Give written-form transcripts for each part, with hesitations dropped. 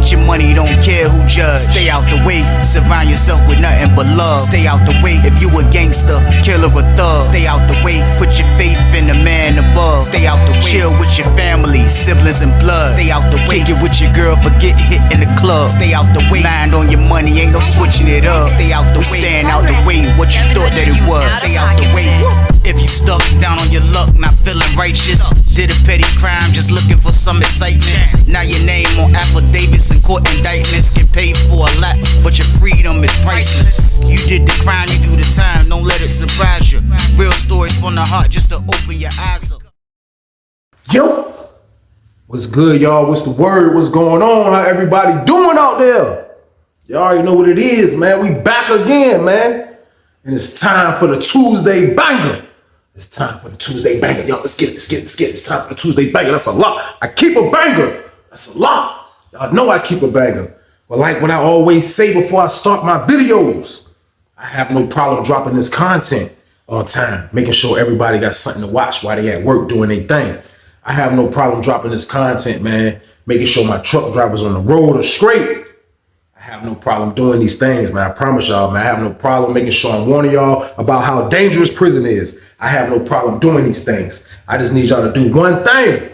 Get your money, don't care who judge. Stay out the way, surround yourself with nothing but love. Stay out the way, if you a gangster, killer or thug. Stay out the way, put your faith in the man above. Stay out the way, chill with your family, siblings and blood. Stay out the way, kick it with your girl, forget hit in the club. Stay out the way, mind on your money, ain't no switching it up. Stay out the way, stand out the way, what you thought that it was. Stay out the way. If you stuck down on your luck, not feeling righteous, did a petty crime, just looking for some excitement. Now your name on affidavits and court indictments, get paid for a lot, but your freedom is priceless. You did the crime, you do the time, don't let it surprise you. Real stories from the heart, just to open your eyes up. Yo, what's good, y'all? What's the word? What's going on? How everybody doing out there? Y'all already know what it is, man. We back again, man. And it's time for the Tuesday banger. It's time for the Tuesday banger. Y'all, let's get it. It's time for the Tuesday banger. That's a lot. I keep a banger. That's a lot. Y'all know I keep a banger. But like what I always say before I start my videos, I have no problem dropping this content on time, making sure everybody got something to watch while they at work doing their thing. I have no problem dropping this content, man, making sure my truck drivers on the road are straight. I have no problem doing these things, man. I promise y'all, man. I have no problem making sure I'm warning y'all about how dangerous prison is. I have no problem doing these things. I just need y'all to do one thing.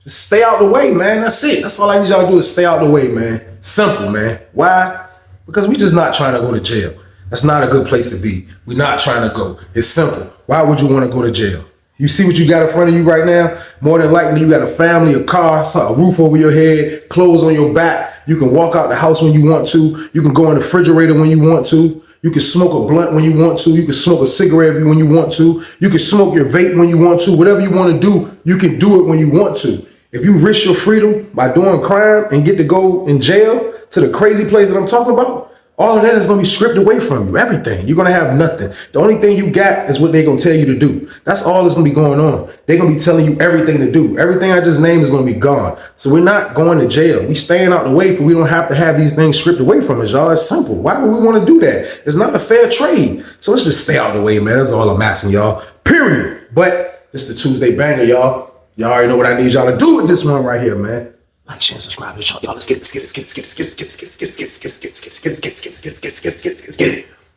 Just stay out the way, man. That's it. That's all I need y'all to do is stay out the way, man. Simple, man. Why? Because we just not trying to go to jail. That's not a good place to be. We're not trying to go. It's simple. Why would you want to go to jail? You see what you got in front of you right now? More than likely, you got a family, a car, a roof over your head, clothes on your back. You can walk out the house when you want to. You can go in the refrigerator when you want to. You can smoke a blunt when you want to. You can smoke a cigarette when you want to. You can smoke your vape when you want to. Whatever you want to do, you can do it when you want to. If you risk your freedom by doing crime and get to go in jail to the crazy place that I'm talking about, all of that is going to be stripped away from you. Everything. You're going to have nothing. The only thing you got is what they're going to tell you to do. That's all that's going to be going on. They're going to be telling you everything to do. Everything I just named is going to be gone. So we're not going to jail. We staying out the way for we don't have to have these things stripped away from us, y'all. It's simple. Why would we want to do that? It's not a fair trade. So let's just stay out of the way, man. That's all I'm asking y'all. Period. But it's the Tuesday banger, y'all. Y'all already know what I need y'all to do with this one right here, man. Like, share, and subscribe, y'all. Let's get it.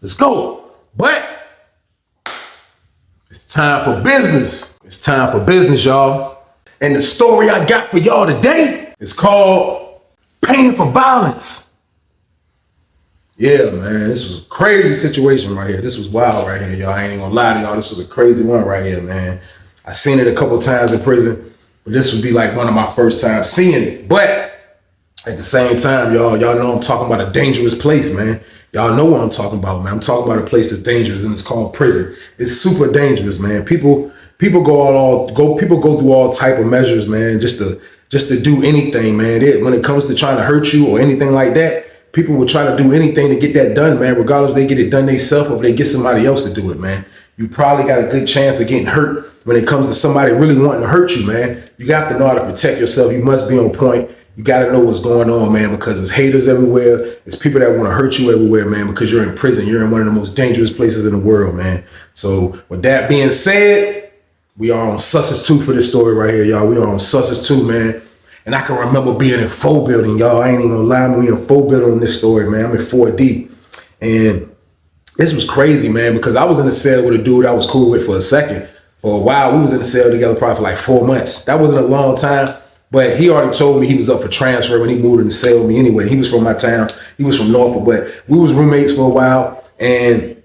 Let's go. But it's time for business. It's time for business, y'all. And the story I got for y'all today is called Paying for Violence. Yeah, man, this was a crazy situation right here. This was wild right here, y'all. I ain't gonna lie to y'all. This was a crazy one right here, man. I seen it a couple times in prison. But this would be like one of my first times seeing it. But at the same time, y'all know I'm talking about a dangerous place, man. Y'all know what I'm talking about, man. I'm talking about a place that's dangerous, and it's called prison. It's super dangerous, man. People go through all type of measures, man, just to do anything, man. When it comes to trying to hurt you or anything like that, people will try to do anything to get that done, man, regardless if they get it done themselves or if they get somebody else to do it, man. You probably got a good chance of getting hurt when it comes to somebody really wanting to hurt you, man. You got to know how to protect yourself. You must be on point. You got to know what's going on, man, because there's haters everywhere. There's people that want to hurt you everywhere, man, because you're in prison. You're in one of the most dangerous places in the world, man. So with that being said, we are on Sussex 2 for this story right here, y'all. We are on Sussex 2, man. And I can remember being in 4 building, y'all. I ain't even gonna lie, we in 4 building on this story, man. I'm in 4D. And this was crazy, man, because I was in a cell with a dude I was cool with for a second. For a while, we was in the cell together probably for like 4 months. That wasn't a long time, but he already told me he was up for transfer when he moved in the cell with me anyway. He was from my town. He was from Norfolk, but we was roommates for a while. And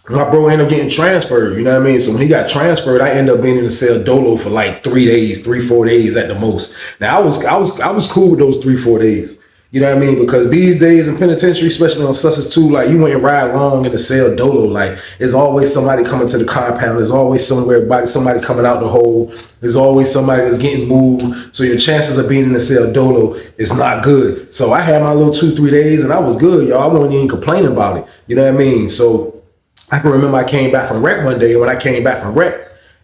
my bro ended up getting transferred, you know what I mean? So when he got transferred, I ended up being in the cell dolo for like 4 days at the most. Now I was cool with those 3-4 days. You know what I mean? Because these days in penitentiary, especially on Sussex 2, like you wouldn't ride long in the cell dolo. Like there's always somebody coming to the compound. There's always somebody coming out the hole. There's always somebody that's getting moved. So your chances of being in the cell dolo is not good. So I had my little 2-3 days and I was good, y'all. I wasn't even complaining about it. You know what I mean? So I can remember I came back from rec one day, and when I came back from rec,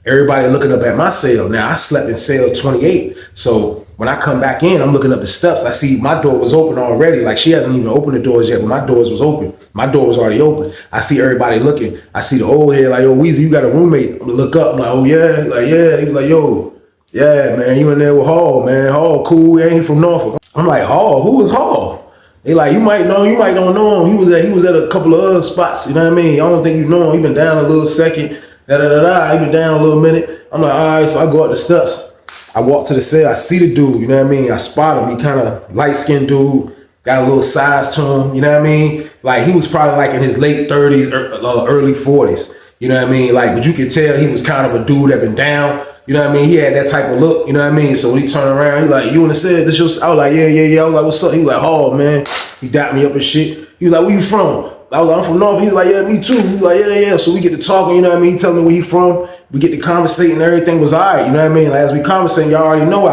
everybody looking up at my cell. Now I slept in cell 28. So when I come back in, I'm looking up the steps. I see my door was open already. Like she hasn't even opened the doors yet, but my doors was open. My door was already open. I see everybody looking. I see the old head like, yo, Weezy, you got a roommate. I'm gonna look up. I'm like, oh yeah. Like, yeah. He was like, yo, Yeah, man, you in there with Hall, man. Hall, cool. He ain't from Norfolk. I'm like, Hall, who is Hall? They like, you might know him, you might don't know him. He was at a couple of other spots, you know what I mean? I don't think you know him. He been down a little second, He been down a little minute. I'm like, all right, so I go up the steps. I walk to the cell, I see the dude, you know what I mean? I spot him. He kind of light-skinned dude, got a little size to him, you know what I mean? Like, he was probably like in his late 30s, early 40s, you know what I mean? Like, but you could tell he was kind of a dude that been down. You know what I mean? He had that type of look, you know what I mean? So when he turned around, he like, you in the cell? This your... I was like, yeah. I was like, what's up? He was like, oh, man. He dapped me up and shit. He was like, where you from? I was like, I'm from North. He was like, yeah, me too. He was like, yeah. So we get to talking, you know what I mean? He tell me where he from. We get to conversating and everything was all right, you know what I mean? Like, as we conversating, y'all already know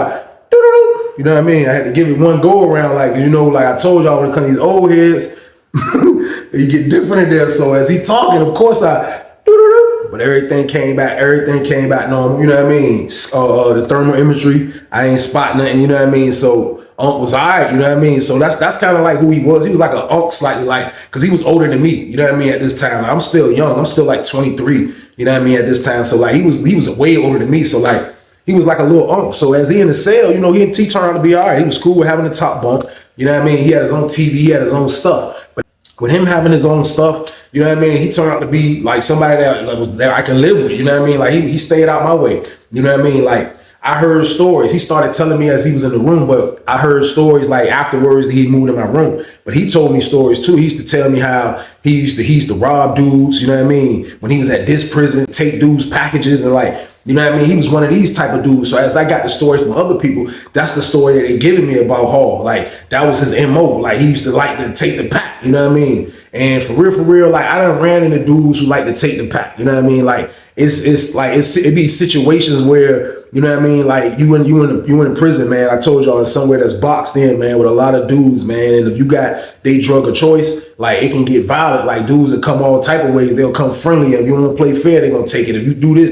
you know what I mean? I had to give it one go around, like, you know, like I told y'all when it comes to these old heads, you get different in there. So as he talking, of course but everything came back normal, you know what I mean? The thermal imagery, I ain't spot nothing, you know what I mean? So Unc was all right, you know what I mean? So that's kind of like who he was. He was like an Unc slightly, like, because he was older than me, you know what I mean, at this time. Like, I'm still young. I'm still like 23, you know what I mean, at this time. So like he was way older than me. So like he was like a little Unc. So as he in the cell, you know, he turned out to be all right. He was cool with having the top bunk, you know what I mean? He had his own TV, he had his own stuff. But with him having his own stuff, you know what I mean? He turned out to be like somebody that I can live with, you know what I mean? Like he stayed out my way, you know what I mean? Like I heard stories. He started telling me as he was in the room, but I heard stories like afterwards that he moved in my room. But he told me stories too. He used to tell me how he used to rob dudes, you know what I mean? When he was at this prison, take dudes packages and like, you know what I mean? He was one of these type of dudes. So as I got the stories from other people, that's the story that they giving me about Hall. Like that was his MO. Like he used to like to take the pack, you know what I mean? And for real, like I done ran into dudes who like to take the pack, you know what I mean? Like it be situations where, you know what I mean? Like you in prison, man. I told y'all it's somewhere that's boxed in, man, with a lot of dudes, man. And if you got they drug of choice, like it can get violent. Like dudes that come all type of ways. They'll come friendly. If you don't play fair, they're gonna take it. If you do this,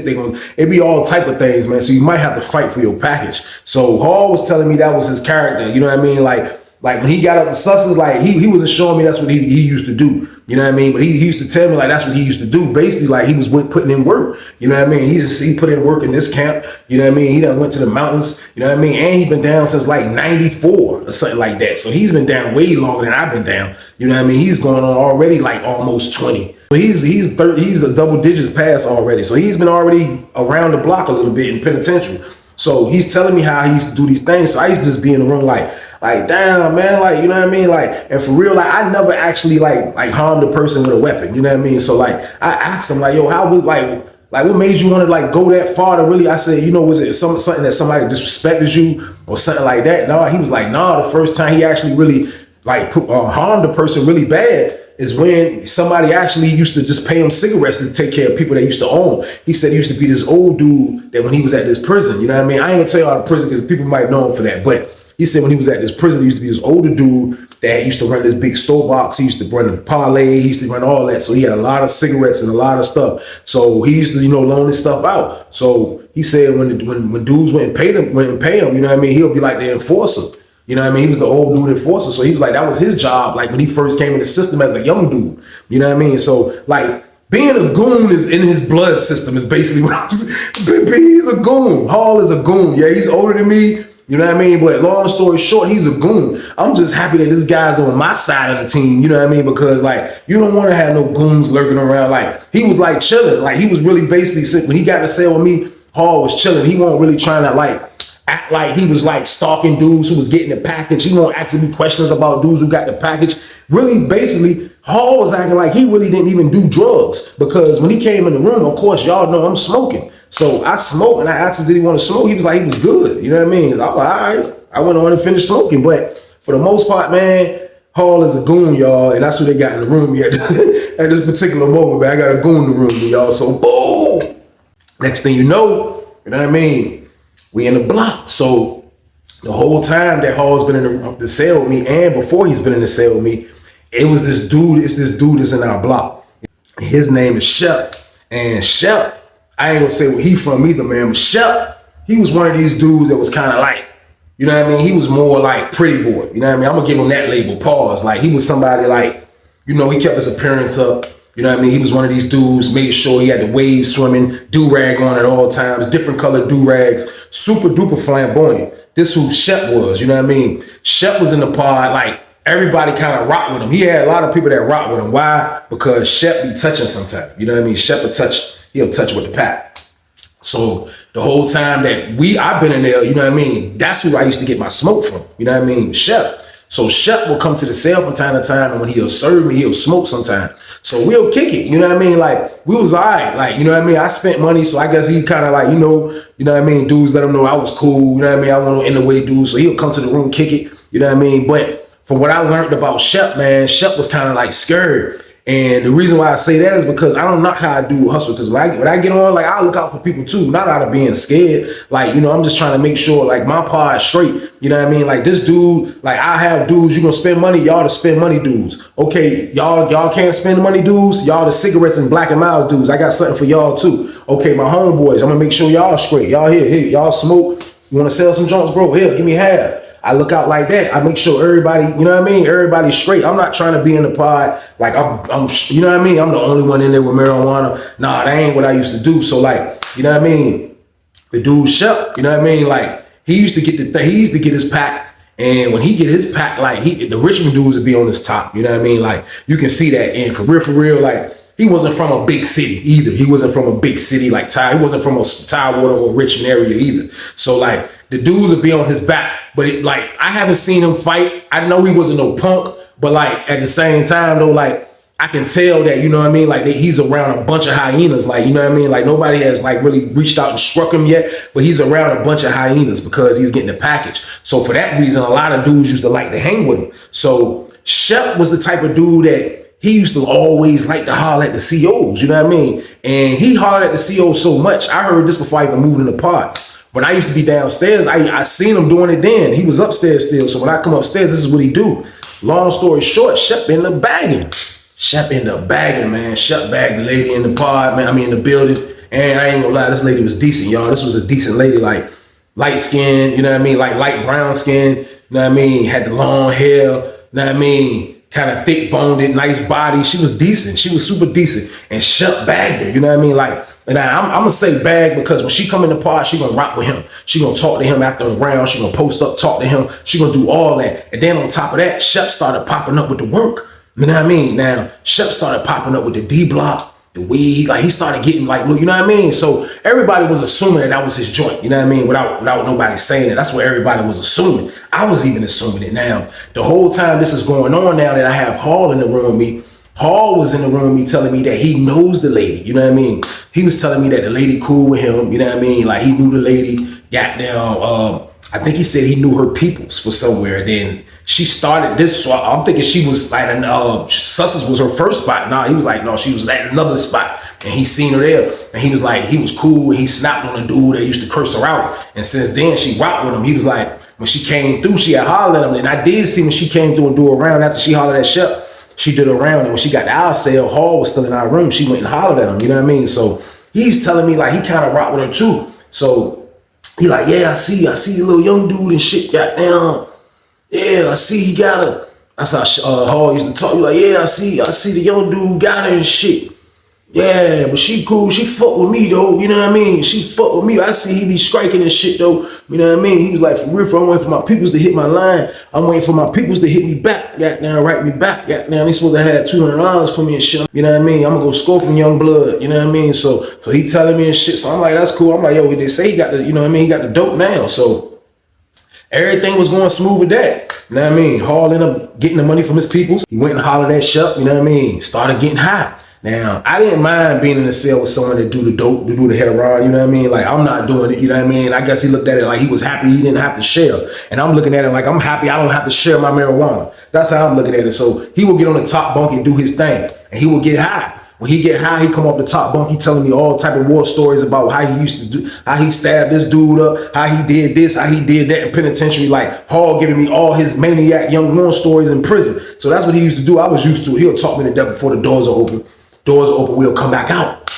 it be all type of things, man. So you might have to fight for your package. So Hall was telling me that was his character. You know what I mean? Like when he got up to Susses, like he wasn't showing me that's what he used to do. You know what I mean? But he used to tell me like that's what he used to do. Basically, like he was putting in work. You know what I mean? He put in work in this camp. You know what I mean? He done went to the mountains. You know what I mean? And he's been down since like 94 or something like that. So he's been down way longer than I've been down. You know what I mean? He's going on already like almost 20. So he's a double digits past already. So he's been already around the block a little bit in penitentiary. So he's telling me how he used to do these things. So I used to just be in the room like damn, man, like, you know what I mean? Like, and for real, like, I never actually like harmed a person with a weapon, you know what I mean? So like, I asked him like, yo, how was like what made you want to like go that far to really, I said, you know, was it something that somebody disrespected you or something like that? No, he was like, nah, the first time he actually really like harmed a person really bad is when somebody actually used to just pay him cigarettes to take care of people that used to own. He said he used to be this old dude that when he was at this prison, you know what I mean? I ain't gonna tell you all the prison because people might know him for that, but he said when he was at this prison, he used to be this older dude that used to run this big store box. He used to run the parlay. He used to run all that. So he had a lot of cigarettes and a lot of stuff. So he used to, you know, loan his stuff out. So he said when dudes went and pay him, you know what I mean? He'll be like the enforcer. You know what I mean? He was the old dude enforcer. So he was like, that was his job. Like when he first came in the system as a young dude, you know what I mean? So like being a goon is in his blood system is basically what I was, he's a goon. Hall is a goon. Yeah, he's older than me. You know what I mean? But long story short, he's a goon. I'm just happy that this guy's on my side of the team. You know what I mean? Because like, you don't want to have no goons lurking around. Like he was like chilling. Like he was really basically, when he got to cell with me, Hall was chilling. He wasn't really trying to like act like he was like stalking dudes who was getting the package. He wasn't asking me questions about dudes who got the package. Really, basically, Hall was acting like he really didn't even do drugs. Because when he came in the room, of course, y'all know I'm smoking. So I smoked and I asked him, did he want to smoke? He was like, he was good. You know what I mean? I was like, all right. I went on and finished smoking. But for the most part, man, Hall is a goon, y'all. And that's what they got in the room yet. At this particular moment, man, I got a goon in the room, y'all. So, boom. Next thing you know what I mean? We in the block. So the whole time that Hall's been in the cell with me and before he's been in the cell with me, it was this dude, it's this dude that's in our block. His name is Shep. And Shep, I ain't gonna say where he from either, man, but Shep, he was one of these dudes that was kind of like, you know what I mean? He was more like pretty boy, you know what I mean? I'm gonna give him that label, pause. Like he was somebody like, you know, he kept his appearance up. You know what I mean? He was one of these dudes, made sure he had the wave swimming, do-rag on at all times, different colored do-rags. super duper flamboyant. This who Shep was, you know what I mean? Shep was in the pod, like everybody kind of rocked with him. He had a lot of people that rock with him. Why? Because Shep be touching sometimes. You know what I mean? Shep will touch, he'll touch with the pack. So the whole time that I've been in there, you know what I mean? That's who I used to get my smoke from. You know what I mean? Shep. So Shep will come to the cell from time to time, and when he'll serve me, he'll smoke sometime. So we'll kick it, you know what I mean? Like, we was all right, like, you know what I mean? I spent money, so I guess he kind of like, you know what I mean? Dudes let him know I was cool, you know what I mean? I want to in the way dudes, so he'll come to the room, kick it, you know what I mean? But from what I learned about Shep, man, Shep was kind of like scared. And the reason why I say that is because I don't know how I do hustle. Because when I get on, like, I look out for people too, not out of being scared. Like, you know, I'm just trying to make sure, like, my pod is straight. You know what I mean? Like, this dude, like, I have dudes, you gonna spend money, y'all to spend money dudes. Okay, y'all can't spend money dudes. Y'all the cigarettes and Black and Miles dudes. I got something for y'all too. Okay, my homeboys, I'm gonna make sure y'all straight. Y'all here, y'all smoke. You wanna sell some joints, bro? Here, give me half. I look out like that. I make sure everybody, you know what I mean? Everybody's straight. I'm not trying to be in the pod like I'm you know what I mean? I'm the only one in there with marijuana. Nah, that ain't what I used to do. So like, you know what I mean? The dude Shep, you know what I mean? Like, he used to get he used to get his pack. And when he get his pack, like, the Richmond dudes would be on his top. You know what I mean? Like, you can see that. And for real, like, he wasn't from a big city either. He wasn't from a big city like Ty. He wasn't from a Tidewater or Richmond area either. So like, the dudes would be on his back. But like, I haven't seen him fight. I know he wasn't no punk, but like, at the same time though, like, I can tell that, you know what I mean? Like, he's around a bunch of hyenas. Like, you know what I mean? Like, nobody has like really reached out and struck him yet, but he's around a bunch of hyenas because he's getting the package. So for that reason, a lot of dudes used to like to hang with him. So Shep was the type of dude that he used to always like to holler at the COs, you know what I mean? And he hollered at the COs so much. I heard this before I even moved in the pod. When I used to be downstairs, I seen him doing it then. He was upstairs still. So when I come upstairs, this is what he do. Long story short, Shep ended up bagging. Shep ended up bagging, man. Shep bagged the lady in the pod, man. I mean, in the building. And I ain't gonna lie, this lady was decent, y'all. This was a decent lady, like light skin, you know what I mean? Like light brown skin, you know what I mean? Had the long hair, you know what I mean? Kind of thick boned, nice body. She was decent. She was super decent. And Shep bagged her, you know what I mean? Like, and I'm gonna say bag because when she come in the pod, she gonna rock with him. She gonna talk to him after a round. She gonna post up, talk to him. She gonna do all that. And then on top of that, Shep started popping up with the work. You know what I mean? Now, Shep started popping up with the D block, the weed. Like, he started getting like, you know what I mean? So everybody was assuming that was his joint. You know what I mean? Without nobody saying it. That's what everybody was assuming. I was even assuming it. Now, the whole time this is going on now that I have Hall in the room with me, Hall was in the room with me telling me that he knows the lady, you know what I mean? He was telling me that the lady cool with him, you know what I mean? Like, he knew the lady, goddamn, I think he said he knew her peoples for somewhere. Then she started this, so I'm thinking she was like, Sussex was her first spot. Nah, he was like, no, she was at another spot. And he seen her there. And he was like, he was cool. And he snapped on a dude that used to curse her out. And since then, she rocked with him. He was like, when she came through, she had hollered at him. And I did see when she came through and do a round after she hollered at Shep. She did a round, and when she got to our cell, Hall was still in our room. She went and hollered at him, you know what I mean? So he's telling me like he kind of rocked with her too. So he like, yeah, I see the little young dude and shit, goddamn. Yeah, I see he got her. That's how Hall used to talk. He like, yeah, I see the young dude got her and shit. Yeah, but she cool. She fuck with me though. You know what I mean? She fuck with me. I see he be striking and shit though. You know what I mean? He was like, for real, I'm waiting for my peoples to hit my line. I'm waiting for my peoples to hit me back. Goddamn, write me back. Goddamn, they supposed to have $200 for me and shit. You know what I mean? I'm gonna go score from Young Blood. You know what I mean? So he telling me and shit. So I'm like, that's cool. I'm like, yo, they say he got the, you know what I mean? He got the dope now. So everything was going smooth with that. You know what I mean? Hall ended up getting the money from his peoples. He went and hollered at Shep. You know what I mean? Started getting high. Now, I didn't mind being in the cell with someone that do the dope, to do the heroin, you know what I mean? Like, I'm not doing it, you know what I mean? I guess he looked at it like he was happy he didn't have to share. And I'm looking at it like I'm happy I don't have to share my marijuana. That's how I'm looking at it. So he will get on the top bunk and do his thing. And he will get high. When he get high, he come off the top bunk, he telling me all type of war stories about how he used to do, how he stabbed this dude up, how he did this, how he did that in penitentiary. Like, Hall giving me all his maniac young war stories in prison. So that's what he used to do. I was used to it. He'll talk me to death before the doors are open. Doors are open, we'll come back out.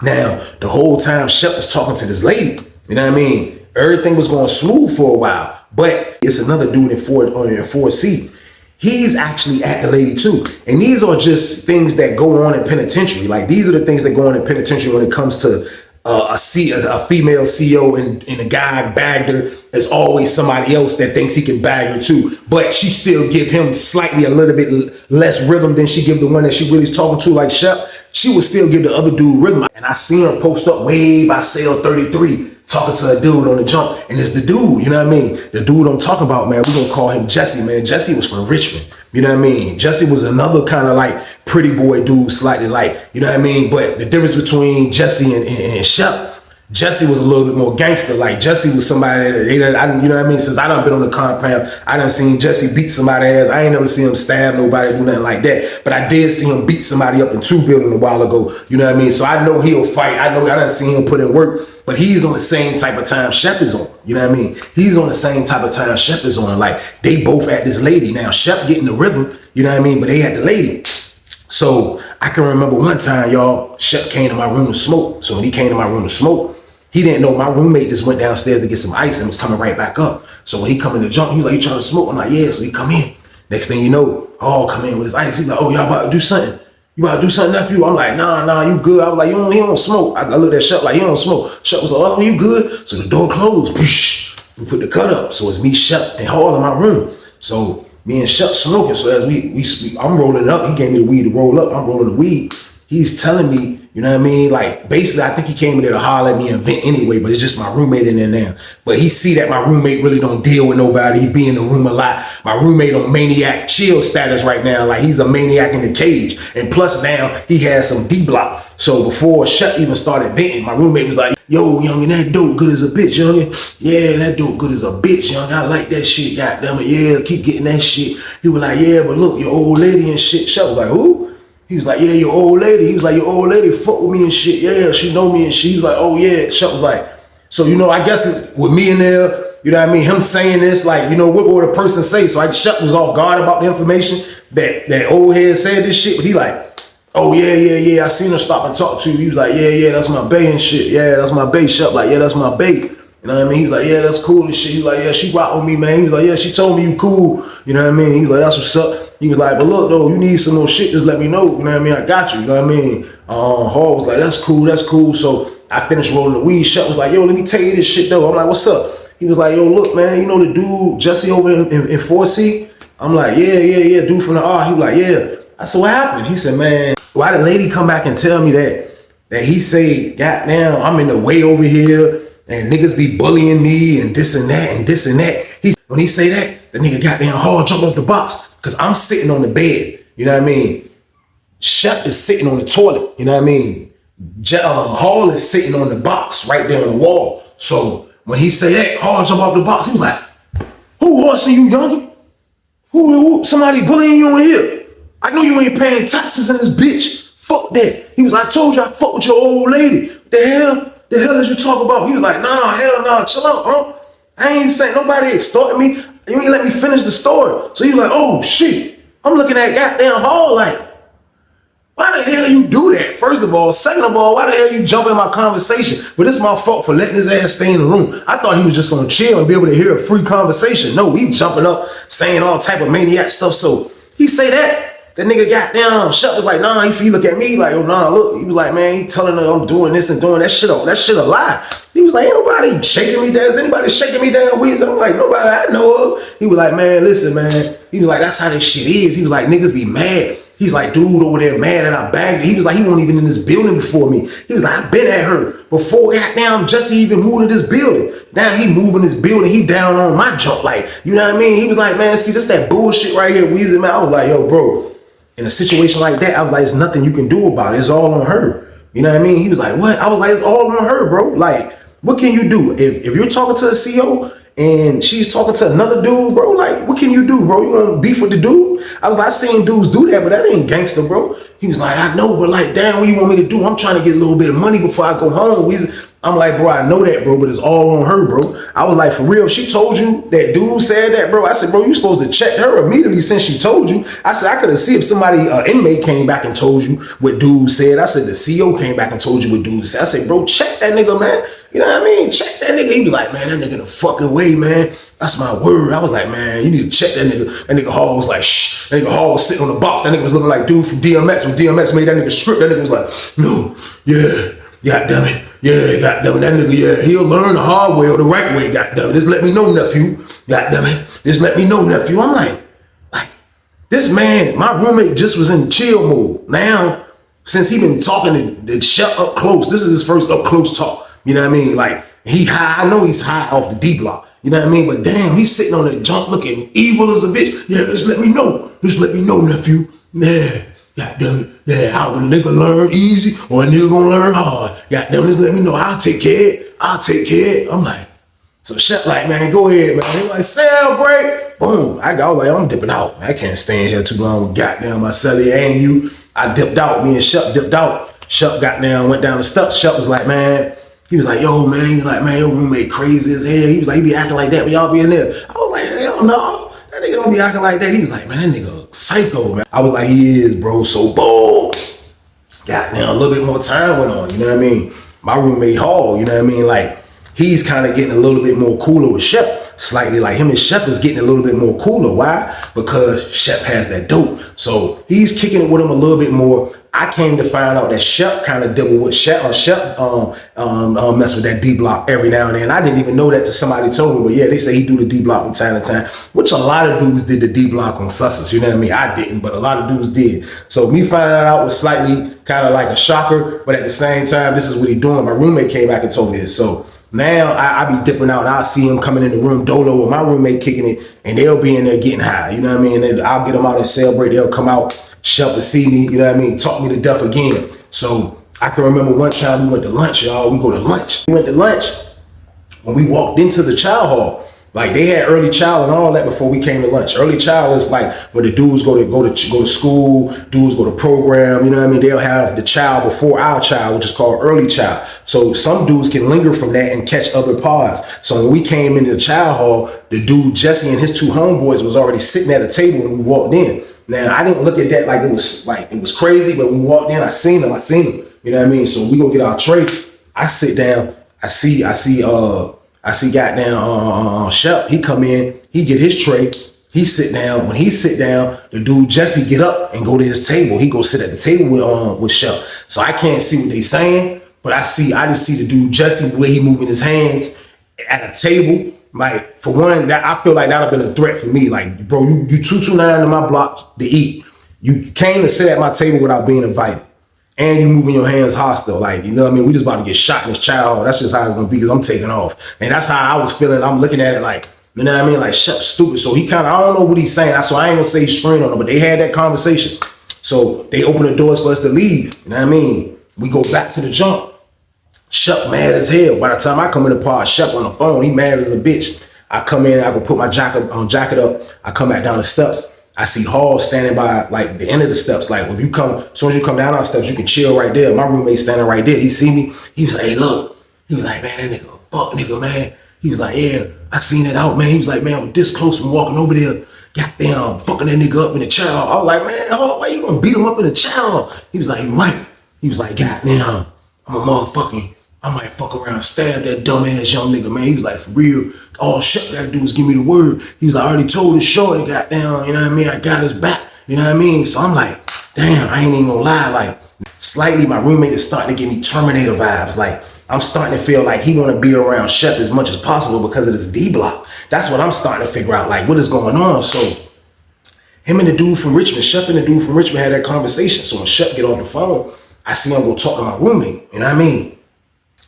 Now, the whole time Shep was talking to this lady, you know what I mean? Everything was going smooth for a while, but it's another dude in 4C. He's actually at the lady too. And these are just things that go on in penitentiary. Like, these are the things that go on in penitentiary when it comes to a female CEO and a guy bagged her, there's always somebody else that thinks he can bag her too. But she still give him slightly a little bit less rhythm than she give the one that she really is talking to, like Shep. She would still give the other dude rhythm. And I seen her post up way by sale 33, talking to a dude on the jump. And it's the dude, you know what I mean? The dude I'm talking about, man, we're gonna call him Jesse, man. Jesse was from Richmond, you know what I mean? Jesse was another kind of like pretty boy dude, slightly like, you know what I mean? But the difference between Jesse and Shep, Jesse was a little bit more gangster. Like Jesse was somebody that, you know what I mean? Since I done been on the compound, I done seen Jesse beat somebody's ass. I ain't never seen him stab nobody, do nothing like that. But I did see him beat somebody up in 2 building a while ago. You know what I mean? So I know he'll fight. I done seen him put in work. But he's on the same type of time Shep is on. You know what I mean? He's on the same type of time Shep is on. Like they both at this lady. Now Shep getting the rhythm, you know what I mean? But they had the lady. So I can remember one time, y'all, Shep came to my room to smoke. So when he came to my room to smoke, he didn't know my roommate just went downstairs to get some ice and was coming right back up. So when he come in the jump, he was like, "You trying to smoke?" I'm like, "Yeah." So he come in. Next thing you know, come in with his ice. He's like, "Oh, y'all about to do something? You about to do something, nephew?" I'm like, nah, you good. I was like, he don't smoke. I looked at Shep like, he don't smoke. Shep was like, "Oh, you good?" So the door closed. We put the cut up. So it's me, Shep, and Hall in my room. So me and Shep smoking. So as I'm rolling up. He gave me the weed to roll up. I'm rolling the weed. He's telling me, you know what I mean? Like, basically, I think he came in there to holler at me and vent anyway, but it's just my roommate in there now. But he see that my roommate really don't deal with nobody. He be in the room a lot. My roommate on maniac chill status right now. Like, he's a maniac in the cage. And plus now, he has some D-block. So before Shep even started venting, my roommate was like, "Yo, youngin, that dope good as a bitch, youngin. Yeah, that dope good as a bitch, youngin. I like that shit, goddamn it. Yeah, keep getting that shit." He was like, "Yeah, but look, your old lady and shit." Shep was like, "Who?" He was like, "Yeah, your old lady." He was like, "Your old lady fuck with me and shit. Yeah, she know me and shit." He was like, "Oh yeah." Shep was like, so, you know, I guess with me in there, you know what I mean? Him saying this, like, you know, what would a person say? So Shep was off guard about the information that old head said this shit, but he like, "Oh yeah. I seen her stop and talk to you." He was like, yeah, that's my bae and shit. Yeah, that's my bae. Shep like, "Yeah, that's my bae." You know what I mean? He was like, "Yeah, that's cool and shit." He was like, "Yeah, she rock with me, man." He was like, "Yeah, she told me you cool." You know what I mean? He was like, "That's what's up." He was like, "But look though, you need some more shit, just let me know." You know what I mean? "I got you." You know what I mean? Hall was like, that's cool. So I finished rolling the weed. Shep was like, "Yo, let me tell you this shit though." I'm like, "What's up?" He was like, "Yo, look, man, you know the dude, Jesse over in 4C? I'm like, yeah, dude from the R." He was like, "Yeah." I said, "What happened?" He said, "Man, why the lady come back and tell me that he say, goddamn, I'm in the way over here and niggas be bullying me and this and that and this and that." When he say that, the nigga goddamn Hall jump off the box because I'm sitting on the bed. You know what I mean? Shep is sitting on the toilet. You know what I mean? Hall is sitting on the box right there on the wall. So when he say that, Hall jump off the box. He was like, "Who horsing you, youngin? Who? Somebody bullying you in here? I know you ain't paying taxes in this bitch. Fuck that." He was like, "I told you I fuck with your old lady. The hell did you talk about?" He was like, "Nah, hell nah, chill out, bro. I ain't saying nobody extorting me. You ain't let me finish the story." So he was like, "Oh shit." I'm looking at goddamn Hall like, why the hell you do that? First of all. Second of all, why the hell you jump in my conversation? But it's my fault for letting his ass stay in the room. I thought he was just gonna chill and be able to hear a free conversation. No, he jumping up, saying all type of maniac stuff. So he say that. That nigga goddamn Shep was like, "Nah," he look at me like, "Oh nah, look." He was like, "Man, he telling her I'm doing this and doing that shit a lie." He was like, "Ain't nobody shaking me down. Is anybody shaking me down, Weezy?" I'm like, "Nobody I know of." He was like, "Man, listen, man." He was like, "That's how this shit is." He was like, "Niggas be mad." He's like, "Dude over there mad and I bagged it." He was like, he wasn't even in this building before me. He was like, "I've been at her before goddamn Jesse even moved to this building. Now he moving this building, he down on my jump." Like, you know what I mean? He was like, "Man, see, this that bullshit right here, Weezy, man." I was like, "Yo, bro, in a situation like that," I was like, "There's nothing you can do about it. It's all on her." You know what I mean? He was like, "What?" I was like, "It's all on her, bro. Like, what can you do? If you're talking to a CEO and she's talking to another dude, bro, like, what can you do, bro? You want beef with the dude?" I was like, "I seen dudes do that, but that ain't gangster, bro." He was like, "I know, but like, damn, what you want me to do? I'm trying to get a little bit of money before I go home, Weezy." I'm like, "Bro, I know that, bro, but it's all on her, bro." I was like, "For real, if she told you that dude said that, bro," I said, "Bro, you supposed to check her immediately since she told you." I said, "I could have seen if somebody, inmate came back and told you what dude said." I said, "The CO came back and told you what dude said." I said, "Bro, check that nigga, man. You know what I mean? Check that nigga." He was like, "Man, that nigga the fucking way, man. That's my word." I was like, "Man, you need to check that nigga." That nigga Hall was like, "Shh." That nigga Hall was sitting on the box. That nigga was looking like dude from DMX. When DMX made that nigga script, that nigga was like, "No, yeah, God damn it. Yeah, goddamn it, that nigga, yeah, he'll learn the hard way or the right way, goddamn it. Just let me know, nephew. Goddamn it. Just let me know, nephew. I'm like, this man, my roommate just was in chill mode. Now, since he been talking to Shep up close, this is his first up close talk. You know what I mean? Like, he high, I know he's high off the D block. You know what I mean? But damn, he's sitting on that junk looking evil as a bitch. Yeah, just let me know. Just let me know, nephew. Yeah, goddamn it. Yeah, how a nigga learn easy or a nigga gonna learn hard. Goddamn, just let me know. I'll take care. I'll take care. I'm like, so Shep like, man, go ahead, man. He like, celebrate. Boom. I was like, I'm dipping out. I can't stay in here too long with goddamn my celly and you. I dipped out. Me and Shep dipped out. Shep got down, went down the steps. Shep was like, man, he was like, yo, man. He was like, man, your roommate crazy as hell. He was like, he be acting like that when y'all be in there. I was like, hell no. That nigga don't be acting like that. He was like, man, that nigga psycho, man. I was like, he is, bro. So boom. Goddamn, a little bit more time went on. You know what I mean? My roommate Hall, you know what I mean? Like, he's kind of getting a little bit more cooler with Shep. Slightly like him and Shep is getting a little bit more cooler. Why? Because Shep has that dope. So he's kicking it with him a little bit more. I came to find out that Shep kind of double with Shep. Shep mess with that D block every now and then. I didn't even know that till somebody told me. But yeah, they say he do the D block from time to time, which a lot of dudes did the D block on Sussex. You know what I mean? I didn't, but a lot of dudes did. So me finding that out was slightly kind of like a shocker. But at the same time, this is what he's doing. My roommate came back and told me this. So now I be dipping out and I'll see him coming in the room, Dolo or my roommate kicking it, and they'll be in there getting high. You know what I mean? And I'll get them out and celebrate. They'll come out, Shep to see me, you know what I mean? Talk me to death again. So I can remember one time we went to lunch, y'all. We go to lunch. We went to lunch when we walked into the child hall. Like they had early child and all that before we came to lunch. Early child is like when the dudes go to school, dudes go to program, you know what I mean? They'll have the child before our child, which is called early child. So some dudes can linger from that and catch other pods. So when we came into the child hall, the dude Jesse and his two homeboys was already sitting at a table when we walked in. Now I didn't look at that like it was crazy, but when we walked in, I seen them. You know what I mean? So we go get our tray. I sit down. I see goddamn Shep. He come in, he get his tray, he sit down. When he sit down, the dude Jesse get up and go to his table. He go sit at the table with Shep. So I can't see what they saying, but I just see the dude Jesse, the way he moving his hands at a table. Like for one, that I feel like that'd have been a threat for me. Like, bro, you 229 to my block to eat. You came to sit at my table without being invited. And you moving your hands hostile. Like, you know what I mean? We just about to get shot in this child. That's just how it's gonna be because I'm taking off. And that's how I was feeling. I'm looking at it like, you know what I mean? Like, Shep's stupid. So he kind of, I don't know what he's saying. So I ain't gonna say he's screen on him, but they had that conversation. So they opened the doors for us to leave. You know what I mean? We go back to the jump. Shep mad as hell. By the time I come in the pod, Shep on the phone, he mad as a bitch. I come in, I go put my jacket up. I come back down the steps. I see Hall standing by like the end of the steps. Like if you come, as soon as you come down our steps, you can chill right there. My roommate standing right there. He see me. He was like, hey, look. He was like, man, that nigga, fuck nigga, man. He was like, yeah, I seen it out, man. He was like, man, I was this close from walking over there. Goddamn, fucking that nigga up in the child. I was like, man, Hall, why you gonna beat him up in the child? He was like, you right. He was like, goddamn, I'm a motherfucking, I might fuck around and stab that dumbass young nigga, man. He was like, for real, all Shep gotta do is give me the word. He was like, I already told his shorty, goddamn, you know what I mean? I got his back, you know what I mean? So I'm like, damn, I ain't even gonna lie. Like, slightly, my roommate is starting to give me Terminator vibes. Like, I'm starting to feel like he wanna be around Shep as much as possible because of this D block. That's what I'm starting to figure out, like, what is going on? So, him and the dude from Richmond, Shep and the dude from Richmond had that conversation. So when Shep get on the phone, I see him go talk to my roommate, you know what I mean?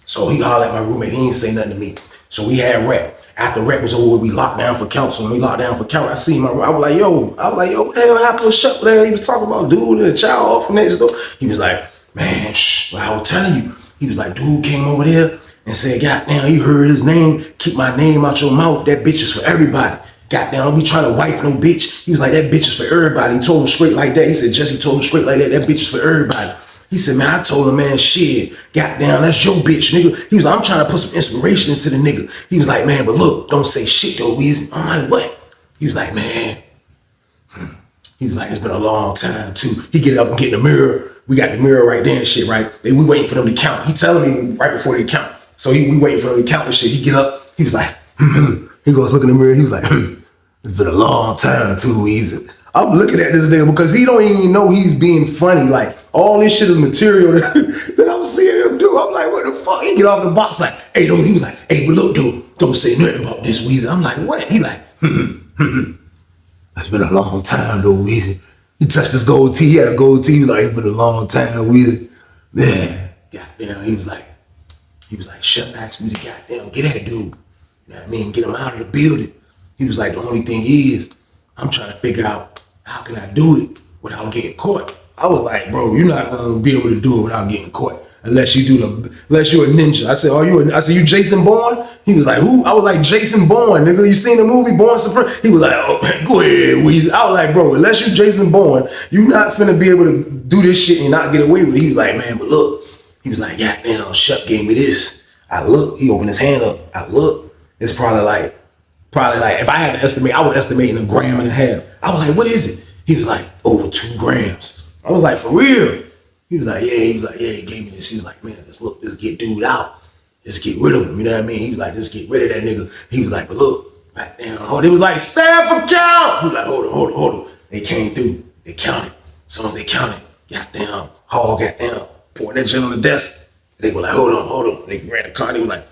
So he hollered at my roommate. He ain't say nothing to me. So we had rep. After rep was over, we locked down for count. So when we locked down for count, I see my, I was like, yo, what the hell happened with Shep there? He was talking about dude and the child off from next door. He was like, man, shh, well, I was telling you. He was like, dude came over there and said, goddamn, you heard his name. Keep my name out your mouth. That bitch is for everybody. Goddamn, don't be trying to wife no bitch. He was like, that bitch is for everybody. He told him straight like that. He said, Jesse told him straight like that. That bitch is for everybody. He said, man, I told him, man, shit, goddamn, that's your bitch, nigga. He was like, I'm trying to put some inspiration into the nigga. He was like, man, but look, don't say shit though, Weezy. I'm like, what? He was like, man. He was like, it's been a long time too. He get up and get in the mirror. We got the mirror right there and shit, right? We waiting for them to count. He telling me right before they count. So we waiting for them to count and shit. He get up, he was like, he goes look in the mirror. He was like, it's been a long time too, Weezy. I'm looking at this nigga because he don't even know he's being funny. Like, all this shit is material that I'm seeing him do. do? I'm like, what the fuck? He get off the box like, hey, don't, he was like, hey, but look, dude, don't say nothing about this, Weezy. I'm like, what? He like, it's been a long time though, Weezy. He touched his gold tee. He had a gold tee. He was like, it's been a long time, Weezy. Yeah, goddamn. He was like, Shep asked me to goddamn get that dude. You know what I mean? Get him out of the building. He was like, the only thing is, I'm trying to figure out how can I do it without getting caught. I was like, bro, you're not gonna be able to do it without getting caught unless you're a ninja. I said, I said, you Jason Bourne? He was like, who? I was like, Jason Bourne, nigga. You seen the movie Born Supreme? He was like, oh, go ahead, Weezy. I was like, bro, unless you Jason Bourne, you not finna be able to do this shit and not get away with it. He was like, man, but look. He was like, goddamn, Shep gave me this. I look, he opened his hand up. I look, it's probably like, if I had to estimate, I was estimating 1.5 grams. I was like, what is it? He was like, over 2 grams. I was like, for real? He was like, yeah, he gave me this. He was like, man, let's get dude out. Let's get rid of him, you know what I mean? He was like, let's get rid of that nigga. He was like, but look, goddamn, it was like, stand for count. He was like, hold on. They came through, they counted. As soon as they counted, goddamn, goddamn, poured that shit on the desk. They were like, hold on. They grabbed the car, they were like,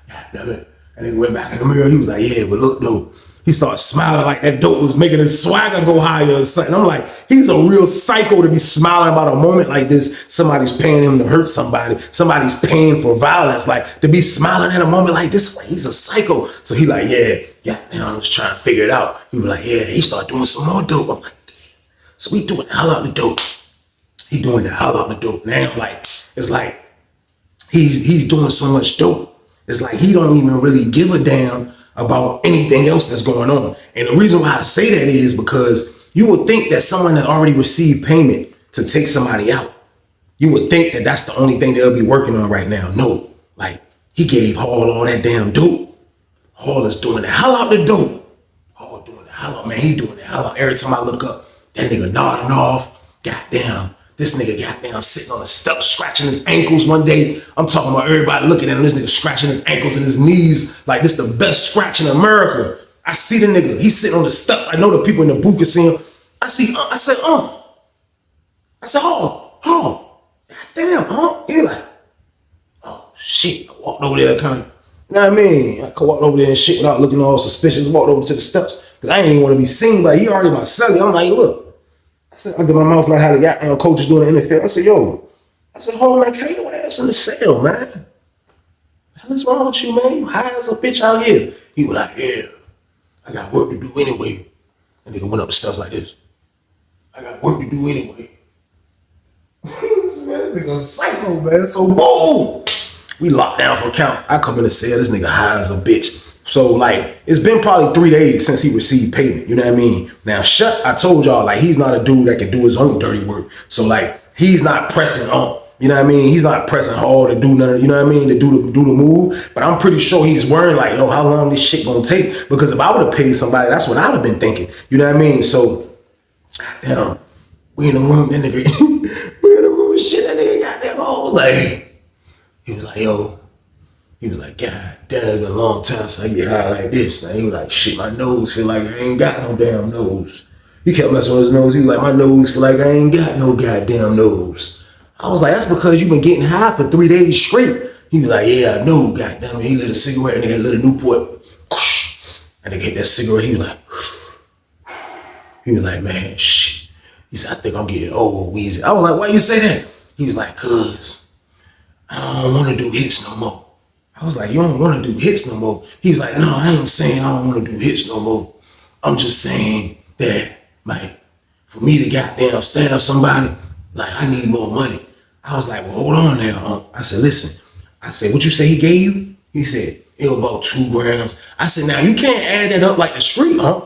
goddamn it. And they went back in the mirror. He was like, yeah, but look though. He started smiling like that dope was making his swagger go higher or something. I'm like, he's a real psycho to be smiling about a moment like this. Somebody's paying him to hurt somebody. Somebody's paying for violence. Like, to be smiling at a moment like this, like, he's a psycho. So he like, yeah, I'm just trying to figure it out. He was like, yeah, he started doing some more dope. I'm like, damn. So we doing the hell out the dope. He doing the hell out the dope. Now, like, it's like, he's doing so much dope. It's like he don't even really give a damn about anything else that's going on. And the reason why I say that is because you would think that someone that already received payment to take somebody out, you would think that that's the only thing they'll be working on right now. No, like, he gave Hall all that damn dope. Hall is doing the hell out the dope. Hall doing the hell out, man. He doing the hell out. Every time I look up, that nigga nodding off. Goddamn. This nigga goddamn sitting on the steps, scratching his ankles one day. I'm talking about everybody looking at him. This nigga scratching his ankles and his knees like this the best scratch in America. I see the nigga. He's sitting on the steps. I know the people in the booth can see him. I said, damn, He like, oh, shit. I walked over there kind of, you know what I mean? I walked over there and shit without looking all suspicious. Walked over to the steps because I ain't even want to be seen, but he already my celly. I'm like, look. I did my mouth like how the goddamn coaches doing in the NFL. I said, yo, hold man, carry your ass in the cell, man. What the hell is wrong with you, man? You high as a bitch out here. He was like, yeah, I got work to do anyway. And nigga went up the steps like this. I got work to do anyway. This nigga psycho, man. So boom, we locked down for a count. I come in the cell, this nigga high as a bitch. So, like, it's been probably 3 days since he received payment. You know what I mean? Now, Shep, I told y'all, like, he's not a dude that can do his own dirty work. So, like, he's not pressing on. You know what I mean? He's not pressing hard to do nothing, you know what I mean? To do the move. But I'm pretty sure he's worrying, like, yo, how long this shit gonna take? Because if I would have paid somebody, that's what I would have been thinking. You know what I mean? So, damn, we in the room, that nigga, we in the room, shit, that nigga got that home. He was like, yo. He was like, God damn, it's been a long time since I get high like this, man. He was like, shit, my nose feel like I ain't got no damn nose. He kept messing with his nose. He was like, my nose feel like I ain't got no goddamn nose. I was like, that's because you've been getting high for 3 days straight. He was like, yeah, I know, goddamn it. He lit a cigarette and they had lit a Newport. And they hit that cigarette. He was like, man, shit. He said, I think I'm getting old, Weezy. I was like, why you say that? He was like, cuz I don't want to do hits no more. I was like, you don't want to do hits no more. He was like, no, I ain't saying I don't want to do hits no more. I'm just saying that, like, for me to goddamn stab somebody, like, I need more money. I was like, well, hold on now. I said, listen. I said, what you say he gave you? He said, it was about 2 grams. I said, now, you can't add that up like the street, huh?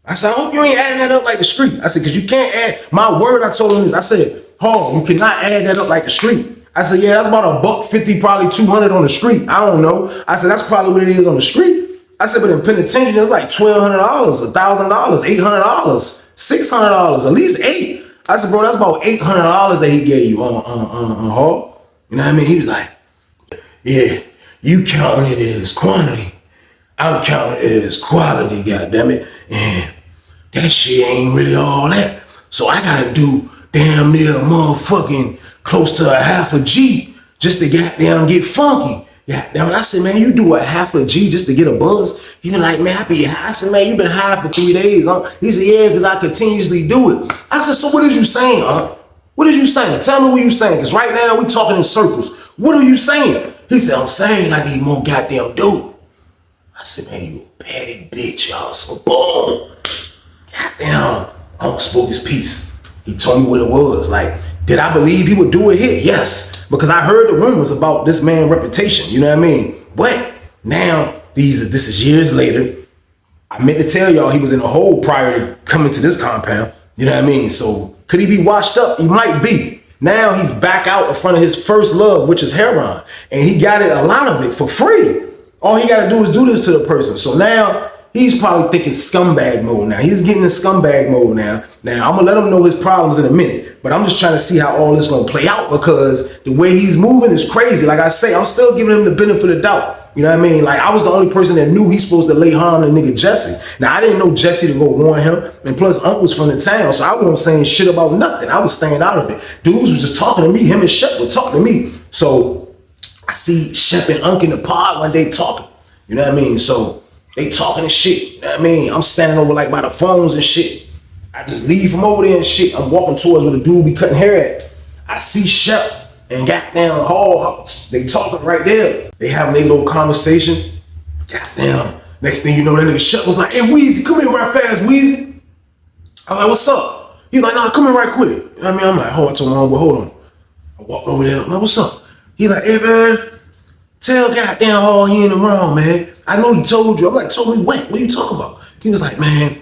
I said, I hope you ain't adding that up like the street. I said, because you can't add, my word I told him is, I said, oh, you cannot add that up like the street. I said, yeah, that's about $150, probably 200 on the street. I don't know. I said, that's probably what it is on the street. I said, but in penitentiary, there's like $1,200, $1,000, $800, $600, at least 8. I said, bro, that's about $800 that he gave you on Hall. You know what I mean? He was like, yeah, you counting it as quantity. I'm counting it as quality, goddammit. And that shit ain't really all that. So I gotta do damn near motherfucking close to a half a G just to goddamn get funky. Goddamn, I said, man, you do a half a G just to get a buzz? He been like, man, I be high. I said, man, you been high for 3 days, huh? He said, yeah, because I continuously do it. I said, so what is you saying, huh? What is you saying? Tell me what you saying, because right now we talking in circles. What are you saying? He said, I'm saying I need more goddamn dope. I said, man, you a petty bitch, y'all. So boom. Goddamn. Uncle spoke his piece. He told me what it was. Like, did I believe he would do a hit? Yes. Because I heard the rumors about this man's reputation. You know what I mean? But now, this is years later. I meant to tell y'all he was in a hole prior to coming to this compound. You know what I mean? So could he be washed up? He might be. Now he's back out in front of his first love, which is heroin. And he got it, a lot of it, for free. All he got to do is do this to the person. So now he's probably thinking scumbag mode now. He's getting in scumbag mode now. Now, I'm going to let him know his problems in a minute. But I'm just trying to see how all this going to play out, because the way he's moving is crazy. Like I say, I'm still giving him the benefit of the doubt. You know what I mean? Like, I was the only person that knew he's supposed to lay harm to nigga Jesse. Now, I didn't know Jesse to go warn him. And plus, Unc was from the town, so I wasn't saying shit about nothing. I was staying out of it. Dudes was just talking to me. Him and Shep were talking to me. So I see Shep and Unc in the pod one day talking. You know what I mean? So they talking and shit. You know what I mean? I'm standing over like by the phones and shit. I just leave from over there and shit. I'm walking towards where the dude be cutting hair at. I see Shep and goddamn Hall. They talking right there. They having their little conversation. Goddamn. Next thing you know, that nigga Shep was like, hey, Weezy, come here right fast, Weezy. I'm like, what's up? He's like, nah, come here right quick. You know what I mean? I'm like, hold on. I walked over there. I'm like, what's up? He like, hey, man, tell goddamn Hall he ain't around, man. I know he told you. I'm like, told me what? What are you talking about? He was like, man,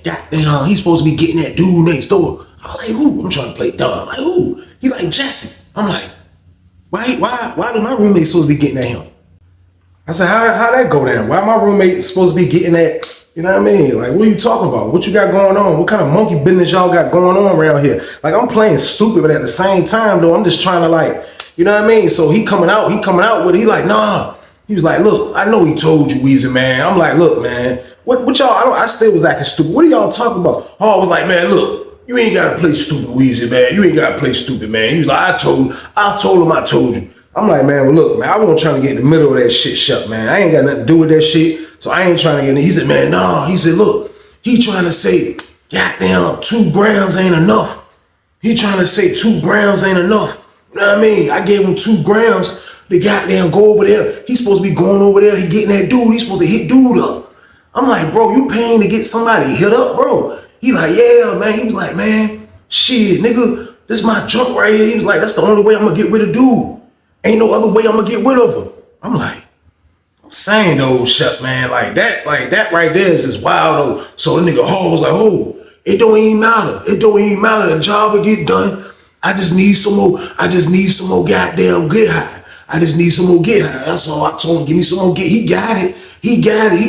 goddamn, he's supposed to be getting that dude next door. I'm like, who? I'm trying to play dumb. I'm like, who? He like, Jesse. I'm like, why do my roommate supposed to be getting at him? I said, how that go down? Why my roommate supposed to be getting at, you know what I mean? Like, what are you talking about? What you got going on? What kind of monkey business y'all got going on around here? Like, I'm playing stupid, but at the same time, though, I'm just trying to, like, you know what I mean? So he coming out with it. He like, nah. He was like, look, I know he told you, Weezy, man. I'm like, look, man, what y'all, I still was acting stupid. What are y'all talking about? Hall was like, man, look, you ain't gotta play stupid, Weezy, man. You ain't gotta play stupid, man. He was like, I told him I told you. I'm like, man, well, look, man, I wasn't trying to get in the middle of that shit shut, man. I ain't got nothing to do with that shit, so I ain't trying to get in. He said, man, nah. He said, look, he trying to say, goddamn, 2 grams ain't enough. He trying to say 2 grams ain't enough. You know what I mean? I gave him 2 grams to goddamn go over there. He's supposed to be going over there. He getting that dude. He's supposed to hit dude up. I'm like, bro, you paying to get somebody hit up, bro? He like, yeah, man. He was like, man, shit, nigga, this is my junk right here. He was like, that's the only way I'm gonna get rid of dude. Ain't no other way I'm gonna get rid of him. I'm like, I'm saying though, Shep, man, like that right there is just wild though. So the nigga Hall was like, oh, it don't even matter. It don't even matter. The job will get done. I just need some more goddamn get high. I just need some more get high. That's all I told him. Give me some more get. He got it.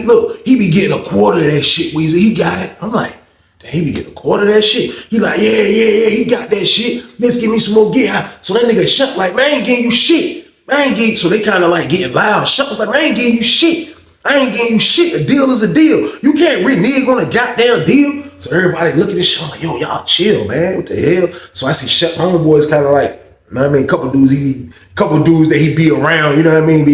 Look, he be getting a quarter of that shit, Weezy. He got it. I'm like, damn, he be getting a quarter of that shit. He like, yeah, he got that shit. Let's give me some more get high. So that nigga Shep like, man, I ain't getting you shit. So they kind of like getting loud. Shep was like, man, I ain't getting you shit. I ain't getting you shit. A deal is a deal. You can't renege on a goddamn deal. So everybody look at this shit, I'm like, yo, y'all chill, man. What the hell? So I see Shep homeboys kind of like, you know what I mean? Couple dudes that he be around, you know what I mean?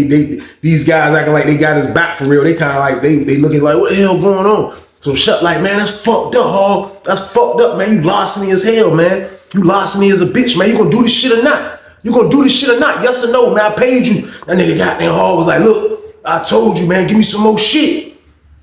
These guys acting like they got his back for real. They kind of like, they looking like, what the hell going on? So Shep like, man, that's fucked up, Hall. That's fucked up, man. You larceny as hell, man. You larceny as a bitch, man. You gonna do this shit or not? Yes or no, man? I paid you. That nigga goddamn Hall was like, look, I told you, man, give me some more shit.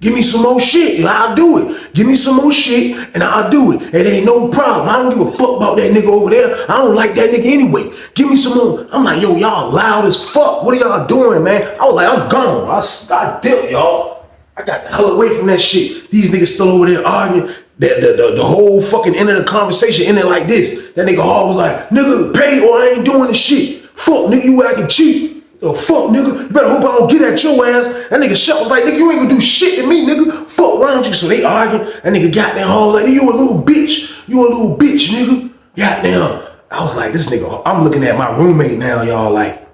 Give me some more shit, and I'll do it. Give me some more shit, and I'll do it. It ain't no problem. I don't give a fuck about that nigga over there. I don't like that nigga anyway. Give me some more. I'm like, yo, y'all loud as fuck. What are y'all doing, man? I was like, I'm gone. I dipped, y'all. I got the hell away from that shit. These niggas still over there arguing. The whole fucking end of the conversation ended like this. That nigga Hall was like, nigga, pay or I ain't doing the shit. Fuck, nigga, you acting cheap. Oh, fuck, nigga, you better hope I don't get at your ass. That nigga Shep was like, nigga, you ain't gonna do shit to me, nigga. Fuck around you. So they arguing. That nigga goddamn Hall like, you a little bitch. You a little bitch, nigga. Goddamn. I was like, this nigga, I'm looking at my roommate now, y'all, like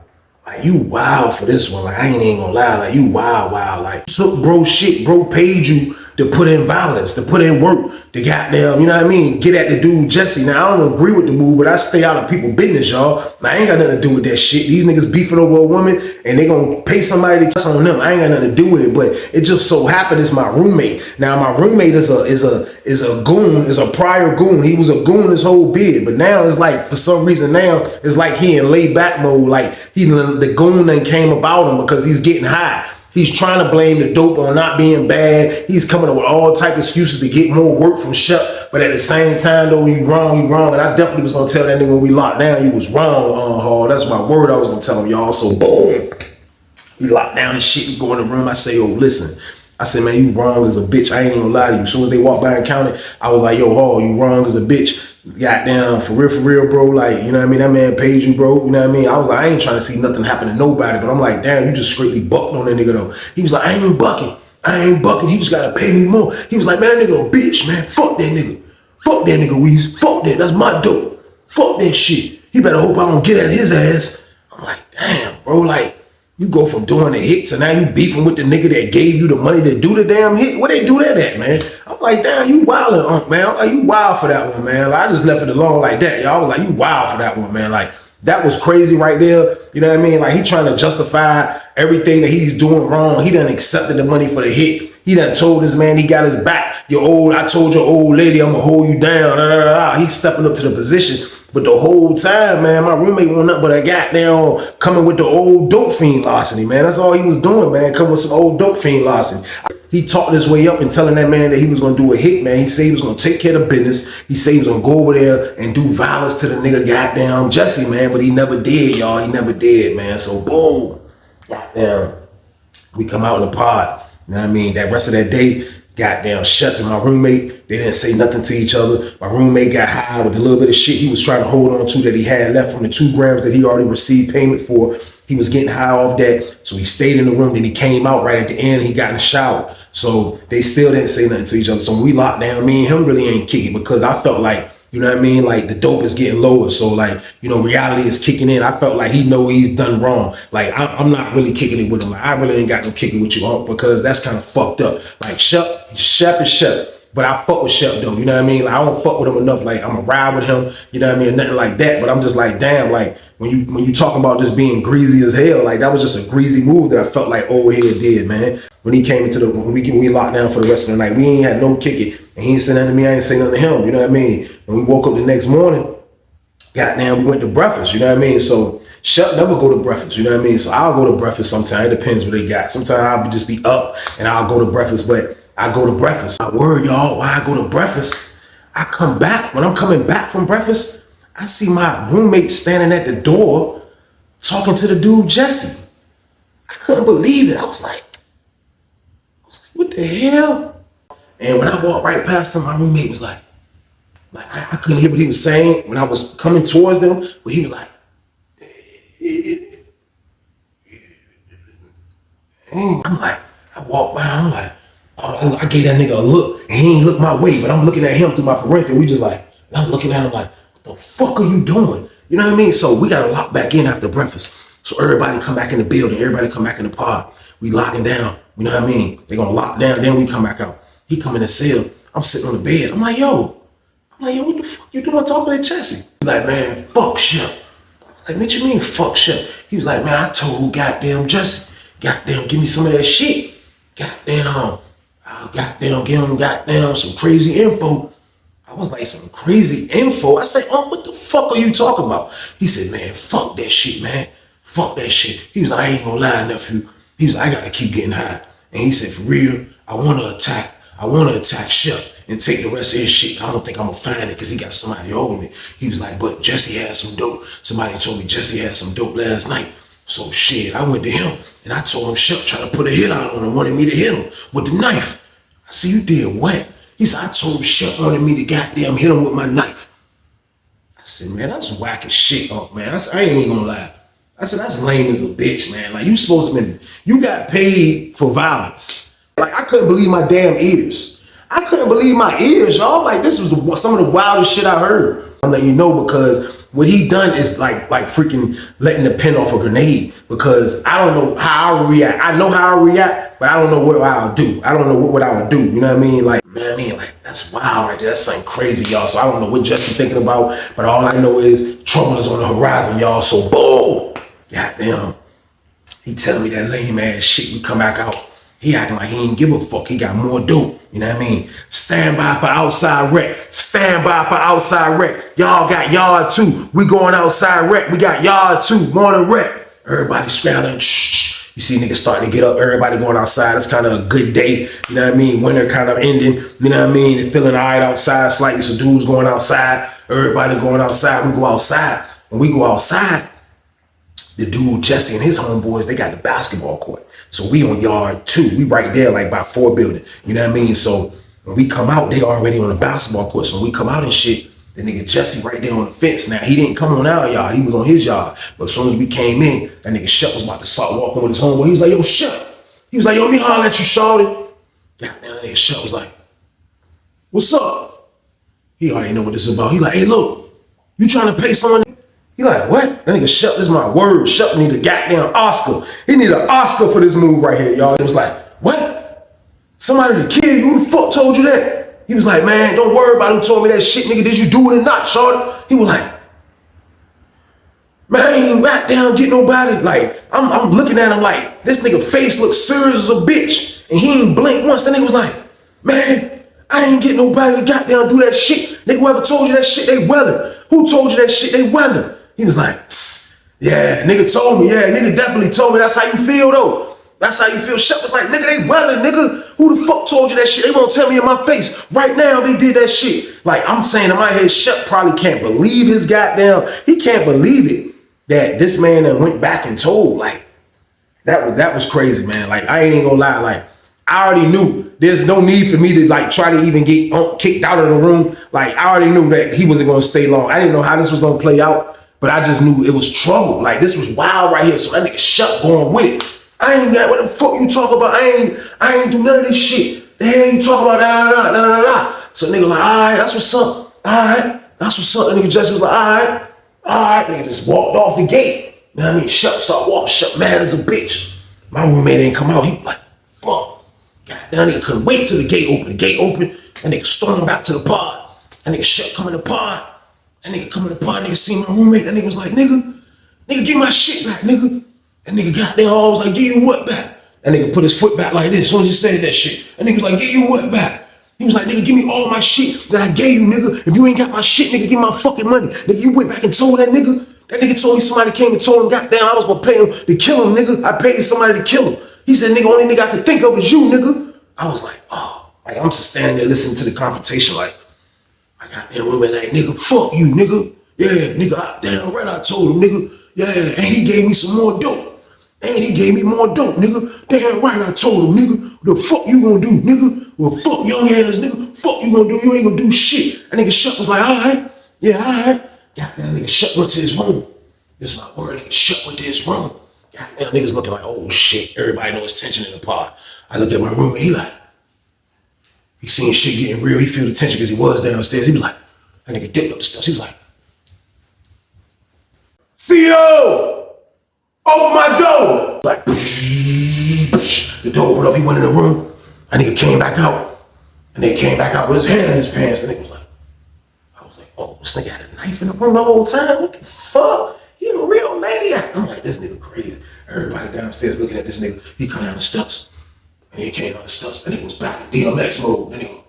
you wild for this one. Like, I ain't gonna lie, like, you wild. Like, took bro shit, bro paid you to put in violence, to put in work, to goddamn, you know what I mean, get at the dude Jesse. Now, I don't agree with the move, but I stay out of people's business, y'all. I ain't got nothing to do with that shit. These niggas beefing over a woman, and they gonna pay somebody to kiss on them. I ain't got nothing to do with it, but it just so happened it's my roommate. Now, my roommate is a goon, is a prior goon. He was a goon his whole bid, but now it's like, for some reason now, it's like he in laid back mode, like the goon then came about him because he's getting high. He's trying to blame the dope on not being bad. He's coming up with all type of excuses to get more work from Shep. But at the same time, though, you wrong. And I definitely was going to tell that nigga when we locked down, you was wrong, Hall. That's my word I was going to tell him, y'all. So, boom. We locked down and shit. We go in the room. I say, yo, listen. I said, man, you wrong as a bitch. I ain't even gonna lie to you. As soon as they walked by and counted, I was like, yo, Hall, you wrong as a bitch. Goddamn, for real, bro. Like, you know what I mean? That man paid you, bro. You know what I mean? I was like, I ain't trying to see nothing happen to nobody, but I'm like, damn, you just straightly bucked on that nigga, though. He was like, I ain't bucking. He just gotta pay me more. He was like, man, that nigga a bitch, man. Fuck that nigga. Fuck that nigga, Weez. Fuck that. That's my dope. Fuck that shit. He better hope I don't get at his ass. I'm like, damn, bro. Like, you go from doing the hits and now you beefing with the nigga that gave you the money to do the damn hit. Where they do that at, man? I'm like, damn, you wildin', man. I'm like, you wild for that one, man. Like, I just left it alone like that. Y'all was like, you wild for that one, man. Like, that was crazy right there. You know what I mean? Like, he trying to justify everything that he's doing wrong. He done accepted the money for the hit. He done told this man he got his back. I told your old lady I'm gonna hold you down. He's stepping up to the position. But the whole time, man, my roommate went up, but I got down coming with the old dope fiend larceny, man. That's all he was doing, man, coming with some old dope fiend larceny. He talked his way up and telling that man that he was going to do a hit, man. He said he was going to take care of the business. He said he was going to go over there and do violence to the nigga goddamn Jesse, man. But he never did, y'all. He never did, man. So, boom. Goddamn. We come out in the pod. You know what I mean? That rest of that day, goddamn Shep and my roommate, they didn't say nothing to each other. My roommate got high with a little bit of shit he was trying to hold on to that he had left from the 2 grams that he already received payment for. He was getting high off that. So he stayed in the room. Then he came out right at the end and he got in the shower. So they still didn't say nothing to each other. So when we locked down, me and him really ain't kicking because I felt like, you know what I mean? Like the dope is getting lower. So like, you know, reality is kicking in. I felt like he know he's done wrong. Like I'm not really kicking it with him. Like I really ain't got no kicking with you, Unc, because that's kind of fucked up. Like Shep is Shep. But I fuck with Shep though, you know what I mean? Like I don't fuck with him enough. Like I'm going to ride with him, you know what I mean? Nothing like that. But I'm just like, damn, like when you talking about just being greasy as hell, like that was just a greasy move that I felt like old head did, man. When he came into when we locked down for the rest of the night, we ain't had no kicking. And he ain't say nothing to me, I ain't say nothing to him, you know what I mean? When we woke up the next morning, goddamn, we went to breakfast, you know what I mean? So Shep never go to breakfast, you know what I mean? So I'll go to breakfast sometime. It depends what they got. Sometimes I'll just be up and I'll go to breakfast, but I go to breakfast. I word y'all, why I go to breakfast, I come back. When I'm coming back from breakfast, I see my roommate standing at the door talking to the dude, Jesse. I couldn't believe it. I was like, what the hell? And when I walked right past him, my roommate was like I couldn't hear what he was saying when I was coming towards them, but he was like, I'm like, I walked by, I'm like, oh, I gave that nigga a look, and he ain't look my way, but I'm looking at him through my parental. We just like, and I'm looking at him like, what the fuck are you doing? You know what I mean? So we got to lock back in after breakfast. So everybody come back in the building, everybody come back in the pod. We locking down, you know what I mean? They gonna lock down, then we come back out. He come in the cell, I'm sitting on the bed. I'm like, yo, what the fuck you doing talking to Jesse? He's like, man, fuck Shep. I was like, what you mean fuck Shep? He was like, man, I told goddamn Jesse, goddamn, give me some of that shit. Goddamn, I'll goddamn give him goddamn some crazy info. I was like, some crazy info? I said, oh, what the fuck are you talking about? He said, man, fuck that shit, man. Fuck that shit. He was like, I ain't gonna lie, nephew. He was like, I gotta keep getting high. And he said, for real, I wanna attack Shep and take the rest of his shit. I don't think I'm gonna find it because he got somebody over me. He was like, but Jesse had some dope. Somebody told me Jesse had some dope last night. So shit, I went to him and I told him Shep tried to put a hit out on him, wanted me to hit him with the knife. I said, you did what? He said, I told him Shep wanted me to goddamn hit him with my knife. I said, man, that's whack as shit up, man. I ain't even gonna lie. I said, that's lame as a bitch, man. Like, you supposed to be, you got paid for violence. Like, I couldn't believe my damn ears. I couldn't believe my ears, y'all. Like, this was some of the wildest shit I heard. I'm letting you know because what he done is like freaking letting the pin off a grenade because I don't know how I would react. I know how I react, rap, but I don't know what I'll do. I don't know what I would do. You know what I mean? Like, man, I mean, like, that's wild right there. That's something crazy, y'all. So I don't know what Jesse thinking about, but all I know is trouble is on the horizon, y'all. So boom, goddamn. He telling me that lame ass shit. We come back out. He acting like he ain't give a fuck. He got more dope. You know what I mean? Stand by for outside rec. Stand by for outside rec. Y'all got yard too. We going outside rec. We got yard too. Morning rec. Everybody scrambling. Shh. You see niggas starting to get up. Everybody going outside. It's kind of a good day. You know what I mean? Winter kind of ending. You know what I mean? They feeling all right outside slightly. So dudes going outside. Everybody going outside. We go outside. When we go outside, the dude Jesse and his homeboys, they got the basketball court. So we on yard 2. We right there like by 4 building. You know what I mean? So when we come out, they already on the basketball court. So when we come out and shit, the nigga Jesse right there on the fence. Now he didn't come on our yard. He was on his yard. But as soon as we came in, that nigga Shut was about to start walking with his homeboy. He was like, yo, Shut. He was like, yo, let me holler at you, shorty. Goddamn, that nigga Shut was like, what's up? He already know what this is about. He like, hey, look, you trying to pay someone? He like, what? That nigga Shut, this is my word. Shut need a goddamn Oscar. He need an Oscar for this move right here, y'all. It was like, what? Somebody to kill you? Who the fuck told you that? He was like, man, don't worry about who told me that shit, nigga. Did you do it or not, shorty? He was like, man, I ain't right down get nobody. Like, I'm looking at him like, this nigga face looks serious as a bitch. And he ain't blink once. That nigga was like, man, I ain't get nobody to goddamn do that shit. Nigga, whoever told you that shit, they weather. Who told you that shit, they weather? He was like, yeah, nigga told me. Yeah, nigga definitely told me. That's how you feel, though. That's how you feel. Shut was like, nigga, they welling, nigga. Who the fuck told you that shit? They won't tell me in my face. Right now, they did that shit. Like, I'm saying in my head, Shut probably can't believe his goddamn, he can't believe it that this man that went back and told. Like, that was crazy, man. Like, I ain't even gonna lie. Like, I already knew there's no need for me to like try to even get kicked out of the room. Like, I already knew that he wasn't gonna stay long. I didn't know how this was gonna play out. But I just knew it was trouble. Like, this was wild right here. So that nigga Shut going with it. I ain't got what the fuck you talk about. I ain't do none of this shit. The hell you talk about? Da. So nigga like, all right, that's what's up. All right, that's what's up. And nigga Jesse was like, all right. Nigga just walked off the gate. You know what I mean? Shut started walking. Shut mad as a bitch. My roommate didn't come out. He like, fuck. Goddamn, nigga couldn't wait till the gate opened. The gate opened. And nigga stormed back to the pod. And nigga Shut come in the pod. That nigga come in the pod, nigga see my roommate, that nigga was like, nigga, give my shit back, nigga. That nigga goddamn always like, give you what back? That nigga put his foot back like this, as soon as he said that shit. That nigga was like, give you what back? He was like, nigga, give me all my shit that I gave you, nigga. If you ain't got my shit, nigga, give me my fucking money. Nigga, you went back and told that nigga. That nigga told me somebody came and told him, goddamn, I was gonna pay him to kill him, nigga. I paid somebody to kill him. He said, nigga, only nigga I could think of is you, nigga. I was like, oh. Like, I'm just standing there listening to the confrontation like, I got that roommate like, nigga, fuck you, nigga. Yeah, nigga, damn right I told him, nigga. Yeah, and he gave me some more dope. And he gave me more dope, nigga. Damn right I told him, nigga. What the fuck you gonna do, nigga? Well, fuck young ass, nigga. Fuck you gonna do? You ain't gonna do shit. That nigga Shut was like, all right. Yeah, all right. Goddamn, nigga Shut went to his room. This is my word, nigga Shut went to his room. Goddamn, niggas looking like, oh shit. Everybody knows tension in the pod. I look at my roommate, he like, he seen shit getting real. He feel the tension because he was downstairs. He was like, that nigga dipped up the steps. He was like, CEO, open my door. Like, the door opened up. He went in the room. And nigga came back out. And they came back out with his hand in his pants. And nigga was like, I was like, oh, this nigga had a knife in the room the whole time. What the fuck? He a real maniac. I'm like, this nigga crazy. Everybody downstairs looking at this nigga. He come down the steps. And he came down the steps. And he was back to DMX mode. And he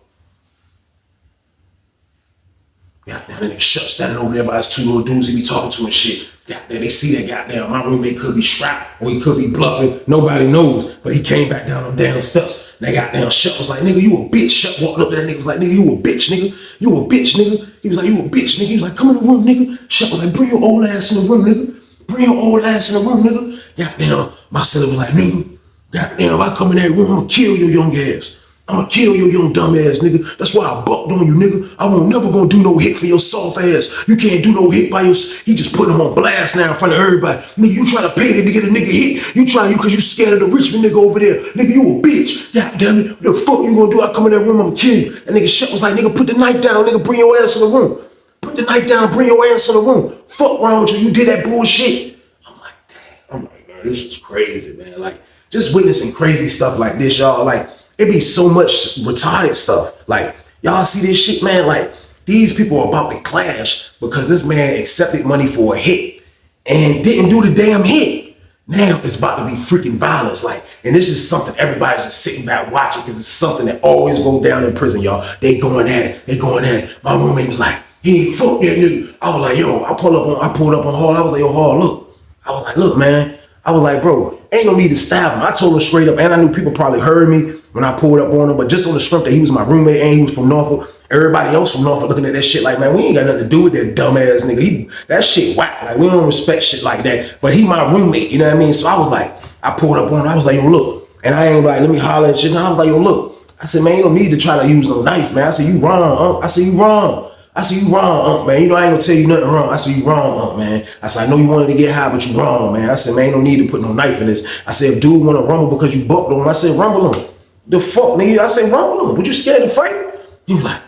goddamn, that nigga Shut standing over there by his 2 little dudes he be talking to and shit. Goddamn, they see that goddamn, my roommate could be strapped or he could be bluffing. Nobody knows. But he came back down them damn steps. And that goddamn Shut was like, nigga, you a bitch. Shut walked up there, nigga was like, nigga, you a bitch, nigga. You a bitch, nigga. He was like, you a bitch, nigga. He was like, come in the room, nigga. Shut was like, bring your old ass in the room, nigga. Bring your old ass in the room, nigga. Goddamn, my son was like, nigga, goddamn, if I come in that room, I'ma kill your young ass. I'ma kill your young dumb ass, nigga. That's why I bucked on you, nigga. I won't never gonna do no hit for your soft ass. You can't do no hit by your, he just putting him on blast now in front of everybody. Nigga, you trying to pay to get a nigga hit. You trying, cause you scared of the Richmond nigga over there. Nigga, you a bitch. God damn it. What the fuck you gonna do? I come in that room, I'ma kill you. And nigga Shut was like, nigga, put the knife down, nigga, bring your ass in the room. Put the knife down, bring your ass in the room. Fuck wrong with you, you did that bullshit. I'm like, damn. I'm like, man, this is crazy, man. Like, just witnessing crazy stuff like this, y'all. Like, it be so much retarded stuff. Like, y'all see this shit, man? Like, these people are about to clash because this man accepted money for a hit and didn't do the damn hit. Now it's about to be freaking violence. Like, and this is something everybody's just sitting back watching because it's something that always go down in prison, y'all. They going at it. They going at it. My roommate was like, he ain't fuck that nigga. I was like, yo, I pulled up on Hall. I was like, yo, Hall, look. I was like, look, man. I was like, bro, ain't no need to stab him. I told him straight up, and I knew people probably heard me when I pulled up on him, but just on the strength that he was my roommate and he was from Norfolk, everybody else from Norfolk looking at that shit like, man, we ain't got nothing to do with that dumbass nigga. That shit whack. Like, we don't respect shit like that. But he my roommate, you know what I mean? So I was like, I pulled up on him. I was like, yo, look. And I ain't like, let me holler at shit. And I was like, yo, look. I said, man, you don't need to try to use no knife, man. I said, you wrong, I said, you wrong. I said, you wrong, man. You know, I ain't gonna tell you nothing wrong. I said, you wrong, man. I said, I know you wanted to get high, but you wrong, man. I said, man, ain't no need to put no knife in this. I said, if dude wanna rumble because you bucked on him, I said, rumble him. The fuck, nigga? I said, rumble him. Would you scared to fight him? He was like,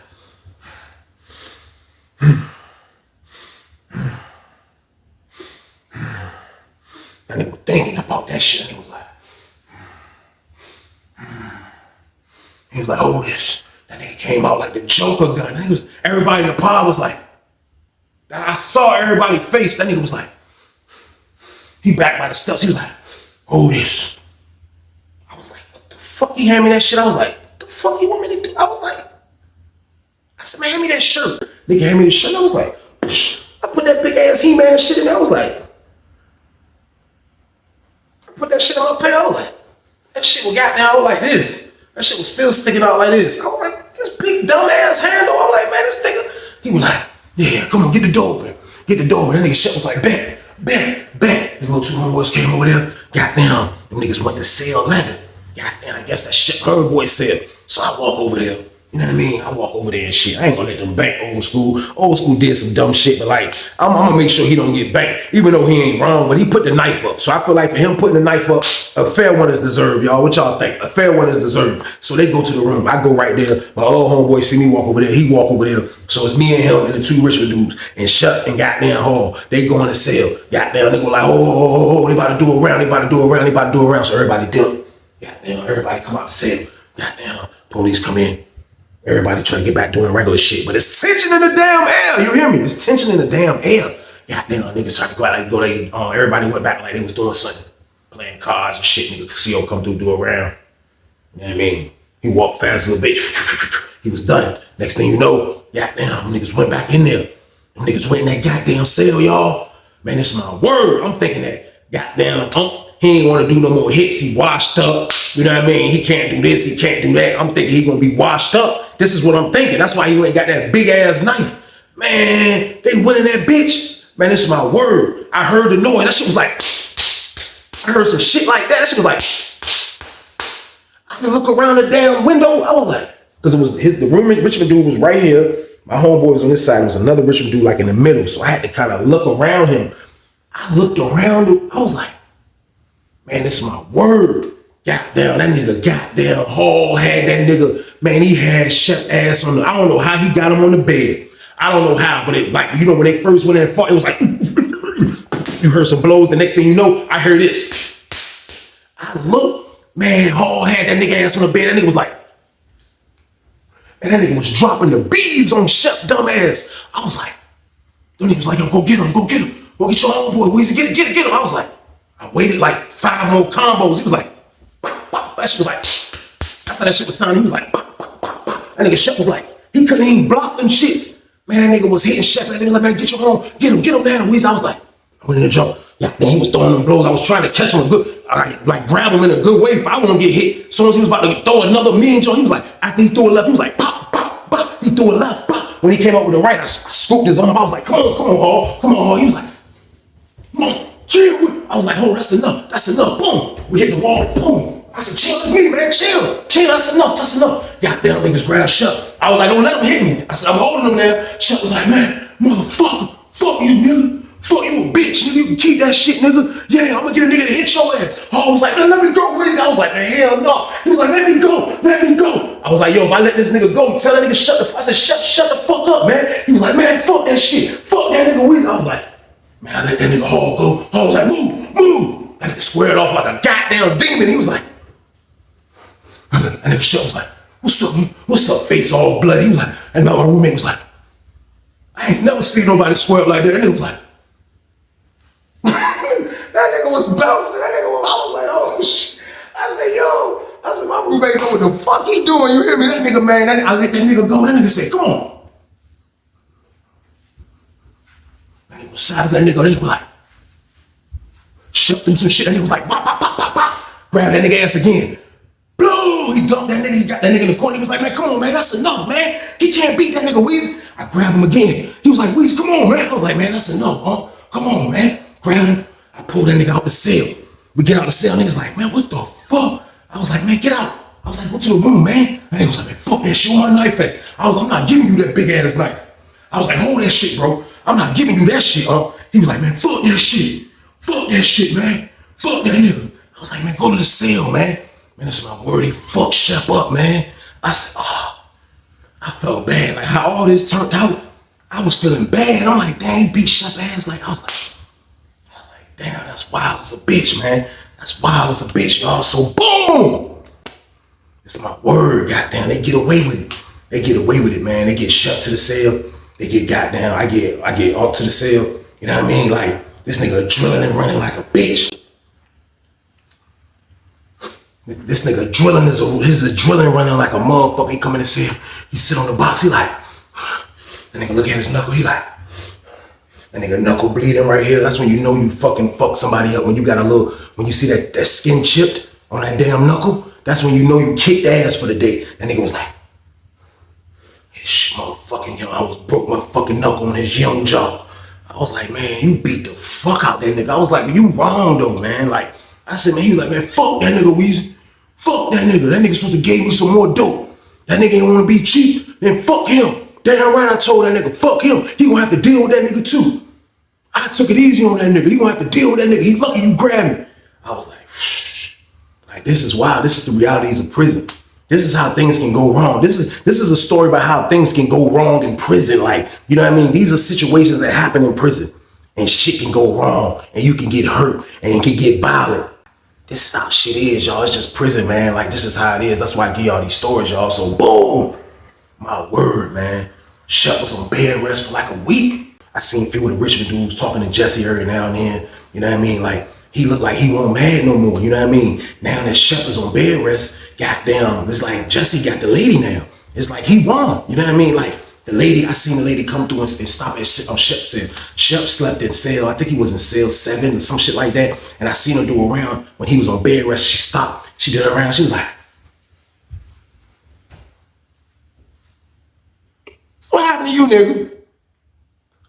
and they were thinking about that shit. And he was like, oh, this. That nigga came out like the Joker gun. And everybody in the pod was like, I saw everybody's face. That nigga was like, he back by the steps. He was like, oh, this. I was like, what the fuck? He handed me that shit. I was like, what the fuck you want me to do? I was like, I said, man, hand me that shirt. Nigga handed me the shirt. I was like, I put that big ass He-Man shit in there. I was like, I put that shit on my pants. I was like, that shit was goddamn like this. That shit was still sticking out like this. I was like, this big dumb ass handle. I'm like, man, this nigga. He was like, yeah, come on, get the door open. Get the door open. That nigga shit was like, bet. His little two homeboys came over there. Goddamn, them niggas went to cell 11. Goddamn, I guess that shit homeboy said. So I walk over there. You know what I mean? I walk over there and shit. I ain't gonna let them bank old school. Old school did some dumb shit, but like, I'm gonna make sure he don't get banked, even though he ain't wrong, but he put the knife up. So I feel like for him putting the knife up, a fair one is deserved, y'all. What y'all think? A fair one is deserved. So they go to the room. I go right there. My old homeboy see me walk over there. He walk over there. So it's me and him and the two Richard dudes. And Shut and goddamn Hall. They go in the cell. Goddamn, they go like, oh, they about to do a round. They about to do a round. So everybody dip. Goddamn, everybody come out the cell. Goddamn, police come in. Everybody trying to get back doing regular shit, but it's tension in the damn air. You hear me? It's tension in the damn air. Goddamn, niggas trying to go out like everybody went back like they was doing something, playing cards and shit. Nigga, Casio come through, do a round. You know what I mean? He walked fast a little bit. He was done. Next thing you know, goddamn, niggas went back in there. Them niggas went in that goddamn cell, y'all. Man, this is my word. I'm thinking that goddamn he ain't want to do no more hits. He washed up. You know what I mean? He can't do this. He can't do that. I'm thinking he gonna be washed up. This is what I'm thinking. That's why he ain't got that big ass knife. Man, they went in that bitch. Man, this is my word. I heard the noise. That shit was like, I heard some shit like that. That shit was like, I can look around the damn window. I was like, because it was the roommate Richmond dude was right here. My homeboy was on this side. There was another Richmond dude like in the middle. So I had to kind of look around him. I looked around him. I was like, man, this is my word. Goddamn, that nigga goddamn Hall had that nigga, man, he had Shut ass on the, I don't know how he got him on the bed. I don't know how, but it like, you know, when they first went in and fought, it was like, you heard some blows. The next thing you know, I heard this. I looked, man, Hall had that nigga ass on the bed. That nigga was like, and that nigga was dropping the beads on Shut dumbass. I was like, them niggas like, yo, go get him. Go get your homeboy. Weezy, get him. I was like, I waited like 5 more combos. He was like, bop, bop. That shit was like, after that shit was sounding, he was like, bop, bop, bop, bop. That nigga Shut was like, he couldn't even block them shits. Man, that nigga was hitting Shut. That nigga was like, man, get your home. Get him down, Weezy. I was like, I went in the jump. Yeah, man, he was throwing them blows. I was trying to catch him a good, like grab him in a good way if I won't get hit. As soon as he was about to throw another mean jump, he was like, after he threw a left, he was like, pop, pop, pop. He threw a left, pop. When he came up with the right, I scooped his arm. I was like, come on, Hall. Come on, Hall. He was like, come on. Chill. I was like, oh, that's enough. Boom. We hit the wall. Boom. I said, chill, that's me, man. Chill. That's enough. Goddamn, niggas grabbed Shut. I was like, don't let him hit me. I said, I'm holding him there. Shut was like, man, motherfucker. Fuck you, nigga. Fuck you, a bitch, nigga. You can keep that shit, nigga. Yeah, I'm gonna get a nigga to hit your ass. I was like, man, let me go, Weezy. I was like, man, hell no. He was like, let me go. I was like, yo, if I let this nigga go, tell that nigga I said, shut the fuck up, man. He was like, man, fuck that shit. Fuck that nigga Weezy. I was like, man, I let that nigga Hall go. I was like, move. That nigga squared off like a goddamn demon. He was like, and nigga Shep was like, what's up, face all bloody? He was like, and my roommate was like, I ain't never seen nobody square up like that. And it was like, that nigga was bouncing. I was like, oh shit. I said, my roommate know what the fuck he doing. You hear me? That nigga, man, I let that nigga go. That nigga said, come on. That nigga was size that nigga. That nigga was like, Shep through some shit. That nigga was like, pop, pop, pop, pop, pop. Grab that nigga ass again. Blue! He dumped that nigga. He got that nigga in the corner. He was like, man, come on, man. That's enough, man. He can't beat that nigga, Weezy. I grabbed him again. He was like, Weezy, come on, man. I was like, man, that's enough, huh? Come on, man. Grabbed him. I pulled that nigga out the cell. We get out the cell. Niggas like, man, what the fuck? I was like, man, get out. I was like, go to the room, man. And he was like, man, fuck that shit. Where my knife at? I was like, I'm not giving you that big ass knife. I was like, hold that shit, bro. I'm not giving you that shit, huh? He was like, man, fuck that shit. Fuck that shit, man. Fuck that nigga. I was like, man, go to the cell, man. Man, that's my word. He fucked Shep up, man. I said, oh, I felt bad. Like how all this turned out, I was feeling bad. I'm like, dang, he beat Shep ass. Like, I was like, damn, that's wild as a bitch, man. That's wild as a bitch, y'all. So boom! It's my word, goddamn. They get away with it. They get away with it, man. They get shut to the cell. They get goddamn. I get up to the cell. You know what I mean? Like this nigga drilling and running like a bitch. This nigga drilling his drilling running like a motherfucker. He come in the cell. He sit on the box. He like, the nigga look at his knuckle. He like, that nigga knuckle bleeding right here. That's when you know you fucking fuck somebody up. When you got a little, when you see that skin chipped on that damn knuckle, that's when you know you kicked ass for the day. That nigga was like, shit, motherfucking young. I was broke my fucking knuckle on his young jaw. I was like, man, you beat the fuck out that nigga. I was like, you wrong though, man. Like, I said, man, he was like, man, fuck that nigga, Weezy. Fuck that nigga. That nigga supposed to give me some more dope. That nigga ain't wanna be cheap. Then fuck him. Damn right, I told that nigga, fuck him. He gonna have to deal with that nigga too. I took it easy on that nigga. He gonna have to deal with that nigga. He lucky you grabbed me. I was like, shh. Like this is wild. This is the realities of prison. This is how things can go wrong. This is a story about how things can go wrong in prison. Like, you know what I mean? These are situations that happen in prison. And shit can go wrong. And you can get hurt. And it can get violent. This is how shit is, y'all. It's just prison, man. Like, this is how it is. That's why I give y'all these stories, y'all. So, boom. My word, man. Shep was on bed rest for like a week. I seen a few of the Richmond dudes talking to Jesse every now and then. You know what I mean? Like, he looked like he wasn't mad no more. You know what I mean? Now that Shep is on bed rest, goddamn, it's like Jesse got the lady now. It's like he won. You know what I mean? Like, the lady, I seen the lady come through and stop at Shep's cell. Shep slept in cell. I think he was in cell 7 or some shit like that. And I seen her do a round when he was on bed rest. She stopped. She did a round. She was like, what happened to you, nigga?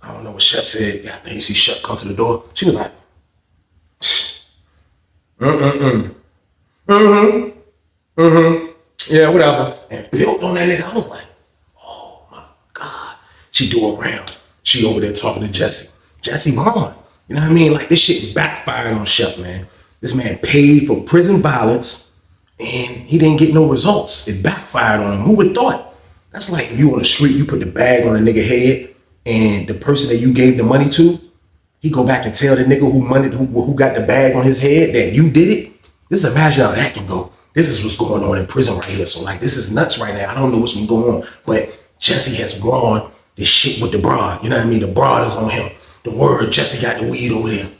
I don't know what Shep said. Goddamn, you see Shep come to the door. She was like, yeah, whatever. And built on that nigga. I was like, oh my God. She do a round. She over there talking to Jesse. Jesse won. You know what I mean? Like this shit backfired on Shep, man. This man paid for prison violence and he didn't get no results. It backfired on him. Who would thought? That's like if you on the street, you put the bag on a nigga head and the person that you gave the money to, he go back and tell the nigga who got the bag on his head that you did it. Just imagine how that can go. This is what's going on in prison right here. So like, this is nuts right now. I don't know what's been going on, but Jesse has won this shit with the broad. You know what I mean? The broad is on him. The word, Jesse got the weed over there.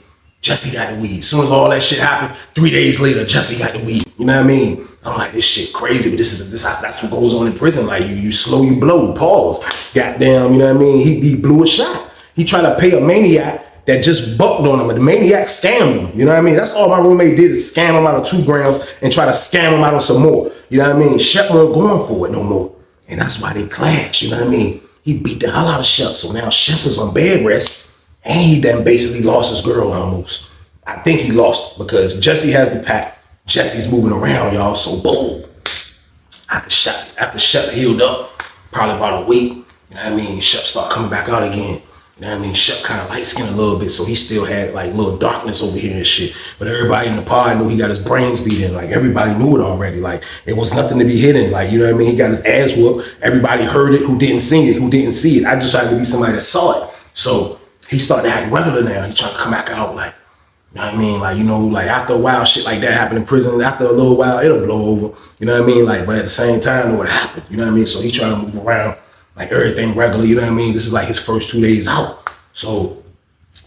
Jesse got the weed. As soon as all that shit happened, 3 days later, Jesse got the weed. You know what I mean? I'm like, this shit crazy, but that's what goes on in prison. Like you slow, you blow, pause. Goddamn, you know what I mean? He blew a shot. He tried to pay a maniac that just bucked on him, and the maniac scammed him. You know what I mean? That's all my roommate did is scam him out of 2 grams and try to scam him out of some more. You know what I mean? Shep wasn't going for it no more. And that's why they clashed, you know what I mean? He beat the hell out of Shep. So now Shep is on bed rest and he then basically lost his girl almost. I think he lost because Jesse has the pack. Jesse's moving around, y'all. So boom. After Shep healed up, probably about a week, you know what I mean? Shep start coming back out again. You know what I mean? Shep kind of light skinned a little bit, so he still had like little darkness over here and shit. But everybody in the pod knew he got his brains beat in. Like everybody knew it already. Like it was nothing to be hidden. Like, you know what I mean? He got his ass whooped. Everybody heard it who didn't see it, who didn't see it. I just tried to be somebody that saw it. So he started to act regular now. He trying to come back out like, you You know what I mean? Like, you know, like after a while, shit like that happened in prison. After a little while, it'll blow over. You know what I mean? Like, but at the same time, it would happen. You know what I mean? So he trying to move around like everything regular. You know what I mean? This is like his first 2 days out. So,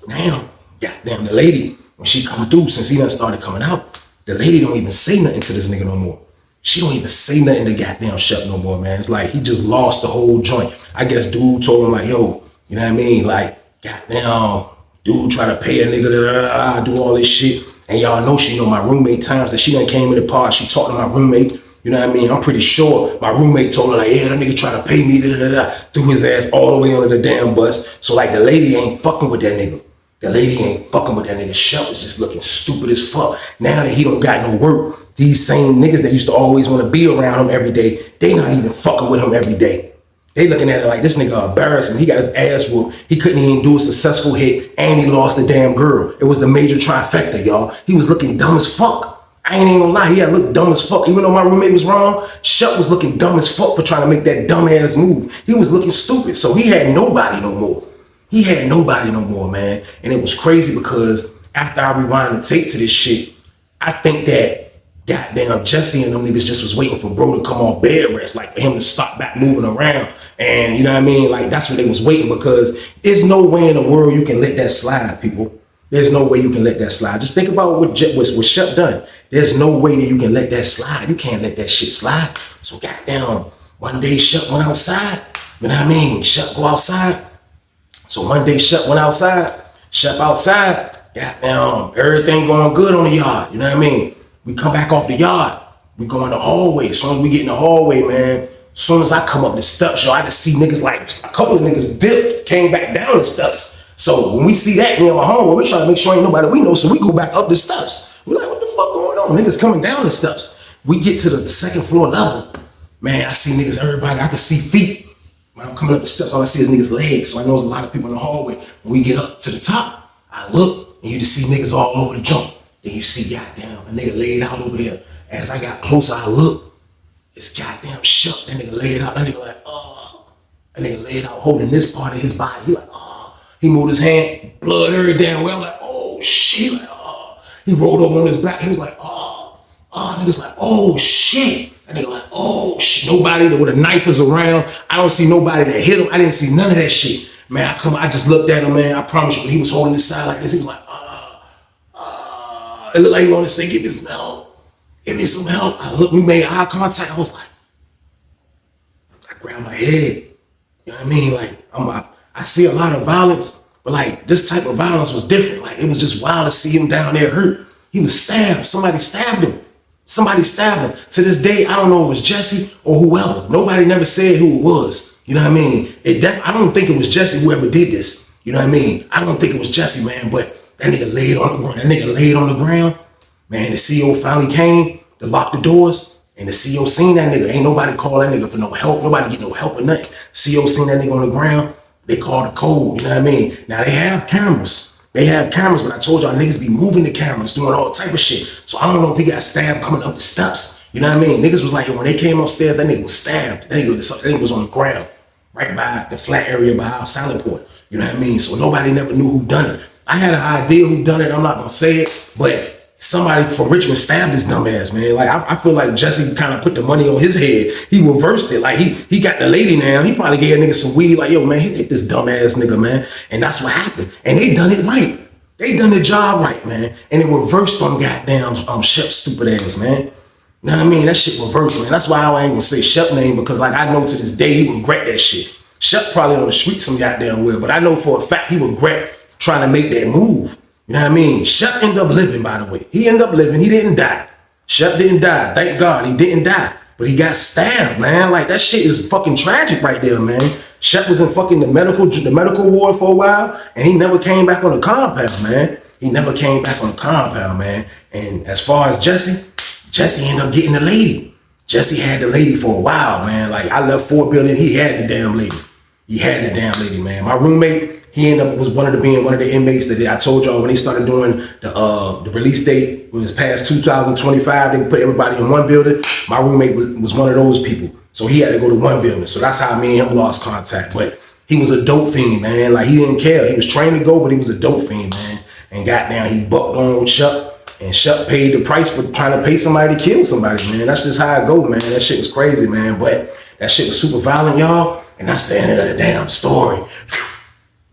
goddamn, the lady, when she come through, since he done started coming out, the lady don't even say nothing to this nigga no more. She don't even say nothing to goddamn Shep no more, man. It's like he just lost the whole joint. I guess dude told him like, yo, you know what I mean? Like, goddamn, dude try to pay a nigga, do all this shit. And y'all know she know my roommate times that she done came in the pod. She talked to my roommate. You know what I mean? I'm pretty sure my roommate told her like, yeah, that nigga try to pay me, threw his ass all the way under the damn bus. So like the lady ain't fucking with that nigga. The lady ain't fucking with that nigga. Shep is just looking stupid as fuck. Now that he don't got no work, these same niggas that used to always want to be around him every day, they not even fucking with him every day. They looking at it like this nigga embarrassing. He got his ass whooped. He couldn't even do a successful hit, and he lost the damn girl. It was the major trifecta, y'all. He was looking dumb as fuck. I ain't even gonna lie, he had looked dumb as fuck. Even though my roommate was wrong, Shep was looking dumb as fuck for trying to make that dumb ass move. He was looking stupid, so he had nobody no more. He had nobody no more, man. And it was crazy because after I rewind the tape to this shit, I think that goddamn Jesse and them niggas just was waiting for bro to come off bed rest, like for him to stop back moving around. And you know what I mean? Like that's what they was waiting, because there's no way in the world you can let that slide, people. There's no way you can let that slide. Just think about what Shep done. There's no way that you can let that slide. You can't let that shit slide. So goddamn, one day Shep went outside. You know what I mean? Shep go outside. So one day Shep went outside. Shep outside. Goddamn, everything going good on the yard. You know what I mean? We come back off the yard. We go in the hallway. As soon as we get in the hallway, man, as soon as I come up the steps, yo, I just see niggas like a couple of niggas dipped, came back down the steps. So when we see that, me and my homeboy, we try to make sure ain't nobody we know, so we go back up the steps. We're like, what the fuck going on? Niggas coming down the steps. We get to the second floor level. Man, I see niggas, everybody, I can see feet. When I'm coming up the steps, all I see is niggas' legs. So I know there's a lot of people in the hallway. When we get up to the top, I look, and you just see niggas all over the jump. Then you see, goddamn, a nigga laid out over there. As I got closer, I look. It's goddamn Shep. That nigga laid out. That nigga like, oh. That nigga laid out holding this part of his body. He like, oh. He moved his hand, blood every damn way. I'm like, oh shit. Like, oh. He rolled over on his back. He was like, oh. Niggas like, oh shit. That nigga like, oh shit. Nobody with a knife is around. I don't see nobody that hit him. I didn't see none of that shit. Man, I just looked at him, man. I promise you, when he was holding his side like this, he was like, it looked like he wanted to say, give me some help. Give me some help. I looked, we made eye contact. I was like, I grabbed my head. You know what I mean? Like, I see a lot of violence, but like this type of violence was different. Like it was just wild to see him down there hurt. He was stabbed. Somebody stabbed him. Somebody stabbed him. To this day, I don't know if it was Jesse or whoever. Nobody never said who it was. You know what I mean? I don't think it was Jesse whoever did this. You know what I mean? I don't think it was Jesse, man, but that nigga laid on the ground. That nigga laid on the ground. Man, the CEO finally came to lock the doors. And the CEO seen that nigga. Ain't nobody call that nigga for no help. Nobody get no help or nothing. CEO seen that nigga on the ground. They called the code. You know what I mean? Now they have cameras. They have cameras, but I told y'all niggas be moving the cameras, doing all type of shit. So I don't know if he got stabbed coming up the steps. You know what I mean? Niggas was like, when they came upstairs, that nigga was stabbed. That nigga was on the ground, right by the flat area by our silent port. You know what I mean? So nobody never knew who done it. I had an idea who done it. I'm not gonna say it, but somebody from Richmond stabbed this dumb ass, man. Like I feel like Jesse kind of put the money on his head. He reversed it. Like he got the lady now. He probably gave a nigga some weed. Like, yo, man, he hit this dumb ass nigga, man. And that's what happened. And they done it right. They done the job right, man. And it reversed on goddamn Shep's stupid ass, man. You know what I mean? That shit reversed, man. That's why I ain't gonna say Shep name, because like I know to this day he regret that shit. Shep probably on the street some goddamn well, but I know for a fact he regret trying to make that move. You know what I mean? Shep ended up living, by the way. He ended up living. He didn't die. Shep didn't die. Thank God he didn't die. But he got stabbed, man. Like, that shit is fucking tragic right there, man. Shep was in fucking the medical ward for a while, and he never came back on the compound, man. He never came back on the compound, man. And as far as Jesse ended up getting the lady. Jesse had the lady for a while, man. Like, I left Fort Building, he had the damn lady. He had the damn lady, man. My roommate, he ended up was one of the inmates that I told y'all when they started doing the release date, when it was past 2025, they put everybody in one building. My roommate was one of those people. So he had to go to one building. So that's how me and him lost contact. But he was a dope fiend, man. Like, he didn't care. He was trained to go, but he was a dope fiend, man. and goddamn, he bucked on with Chuck, and Chuck paid the price for trying to pay somebody to kill somebody, man. That's just how it go, man. That shit was crazy, man. But that shit was super violent, y'all. And that's the end of the damn story. Phew.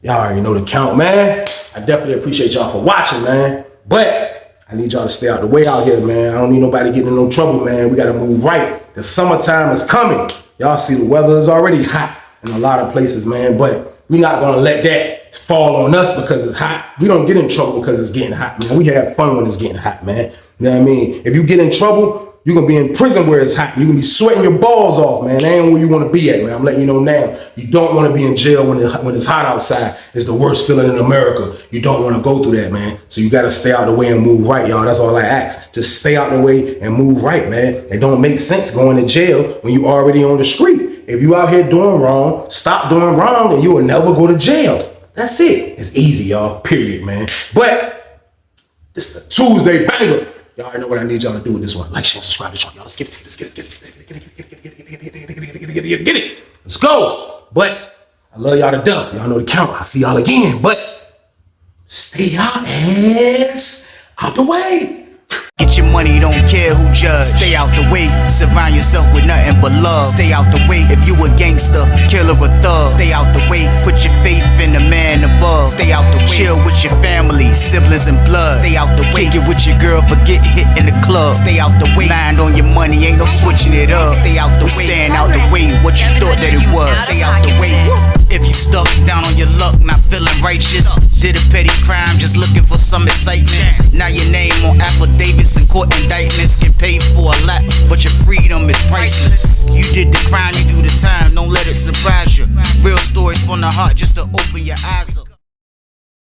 Y'all already know the count, man. I definitely appreciate y'all for watching, man. But I need y'all to stay out the way out here, man. I don't need nobody getting in no trouble, man. We got to move right. The summertime is coming. Y'all see the weather is already hot in a lot of places, man. But we're not going to let that fall on us because it's hot. We don't get in trouble because it's getting hot, man. We have fun when it's getting hot, man. You know what I mean? If you get in trouble, you're going to be in prison where it's hot. You're going to be sweating your balls off, man. That ain't where you want to be at, man. I'm letting you know now. You don't want to be in jail when it's hot outside. It's the worst feeling in America. You don't want to go through that, man. So you got to stay out of the way and move right, y'all. That's all I ask. Just stay out of the way and move right, man. It don't make sense going to jail when you already on the street. If you out here doing wrong, stop doing wrong and you will never go to jail. That's it. It's easy, y'all. Period, man. But this is the Tuesday banger. Y'all already know what I need y'all to do with this one. Like, share, subscribe to the channel. Y'all let's get it. Let's go. But I love y'all to death. Y'all know the count. I'll see y'all again. But stay y'all ass out the way. Get your money, don't care who judge. Stay out the way, surround yourself with nothing but love. Stay out the way if you a gangster, killer or thug. Stay out the way, put your faith in the man above. Stay out the way, chill with your family, siblings and blood. Stay out the way, kick it with your girl, forget hit in the club. Stay out the way, mind on your money, ain't no switching it up. Stay out the way, stand out the way, what you thought that it was. Stay out the way. If you stuck down on your luck, not feeling righteous, did a petty crime, just looking for some excitement. Now your name on affidavits and court indictments get paid for a lot, but your freedom is priceless. You did the crime, you do the time, don't let it surprise you. Real stories from the heart just to open your eyes up.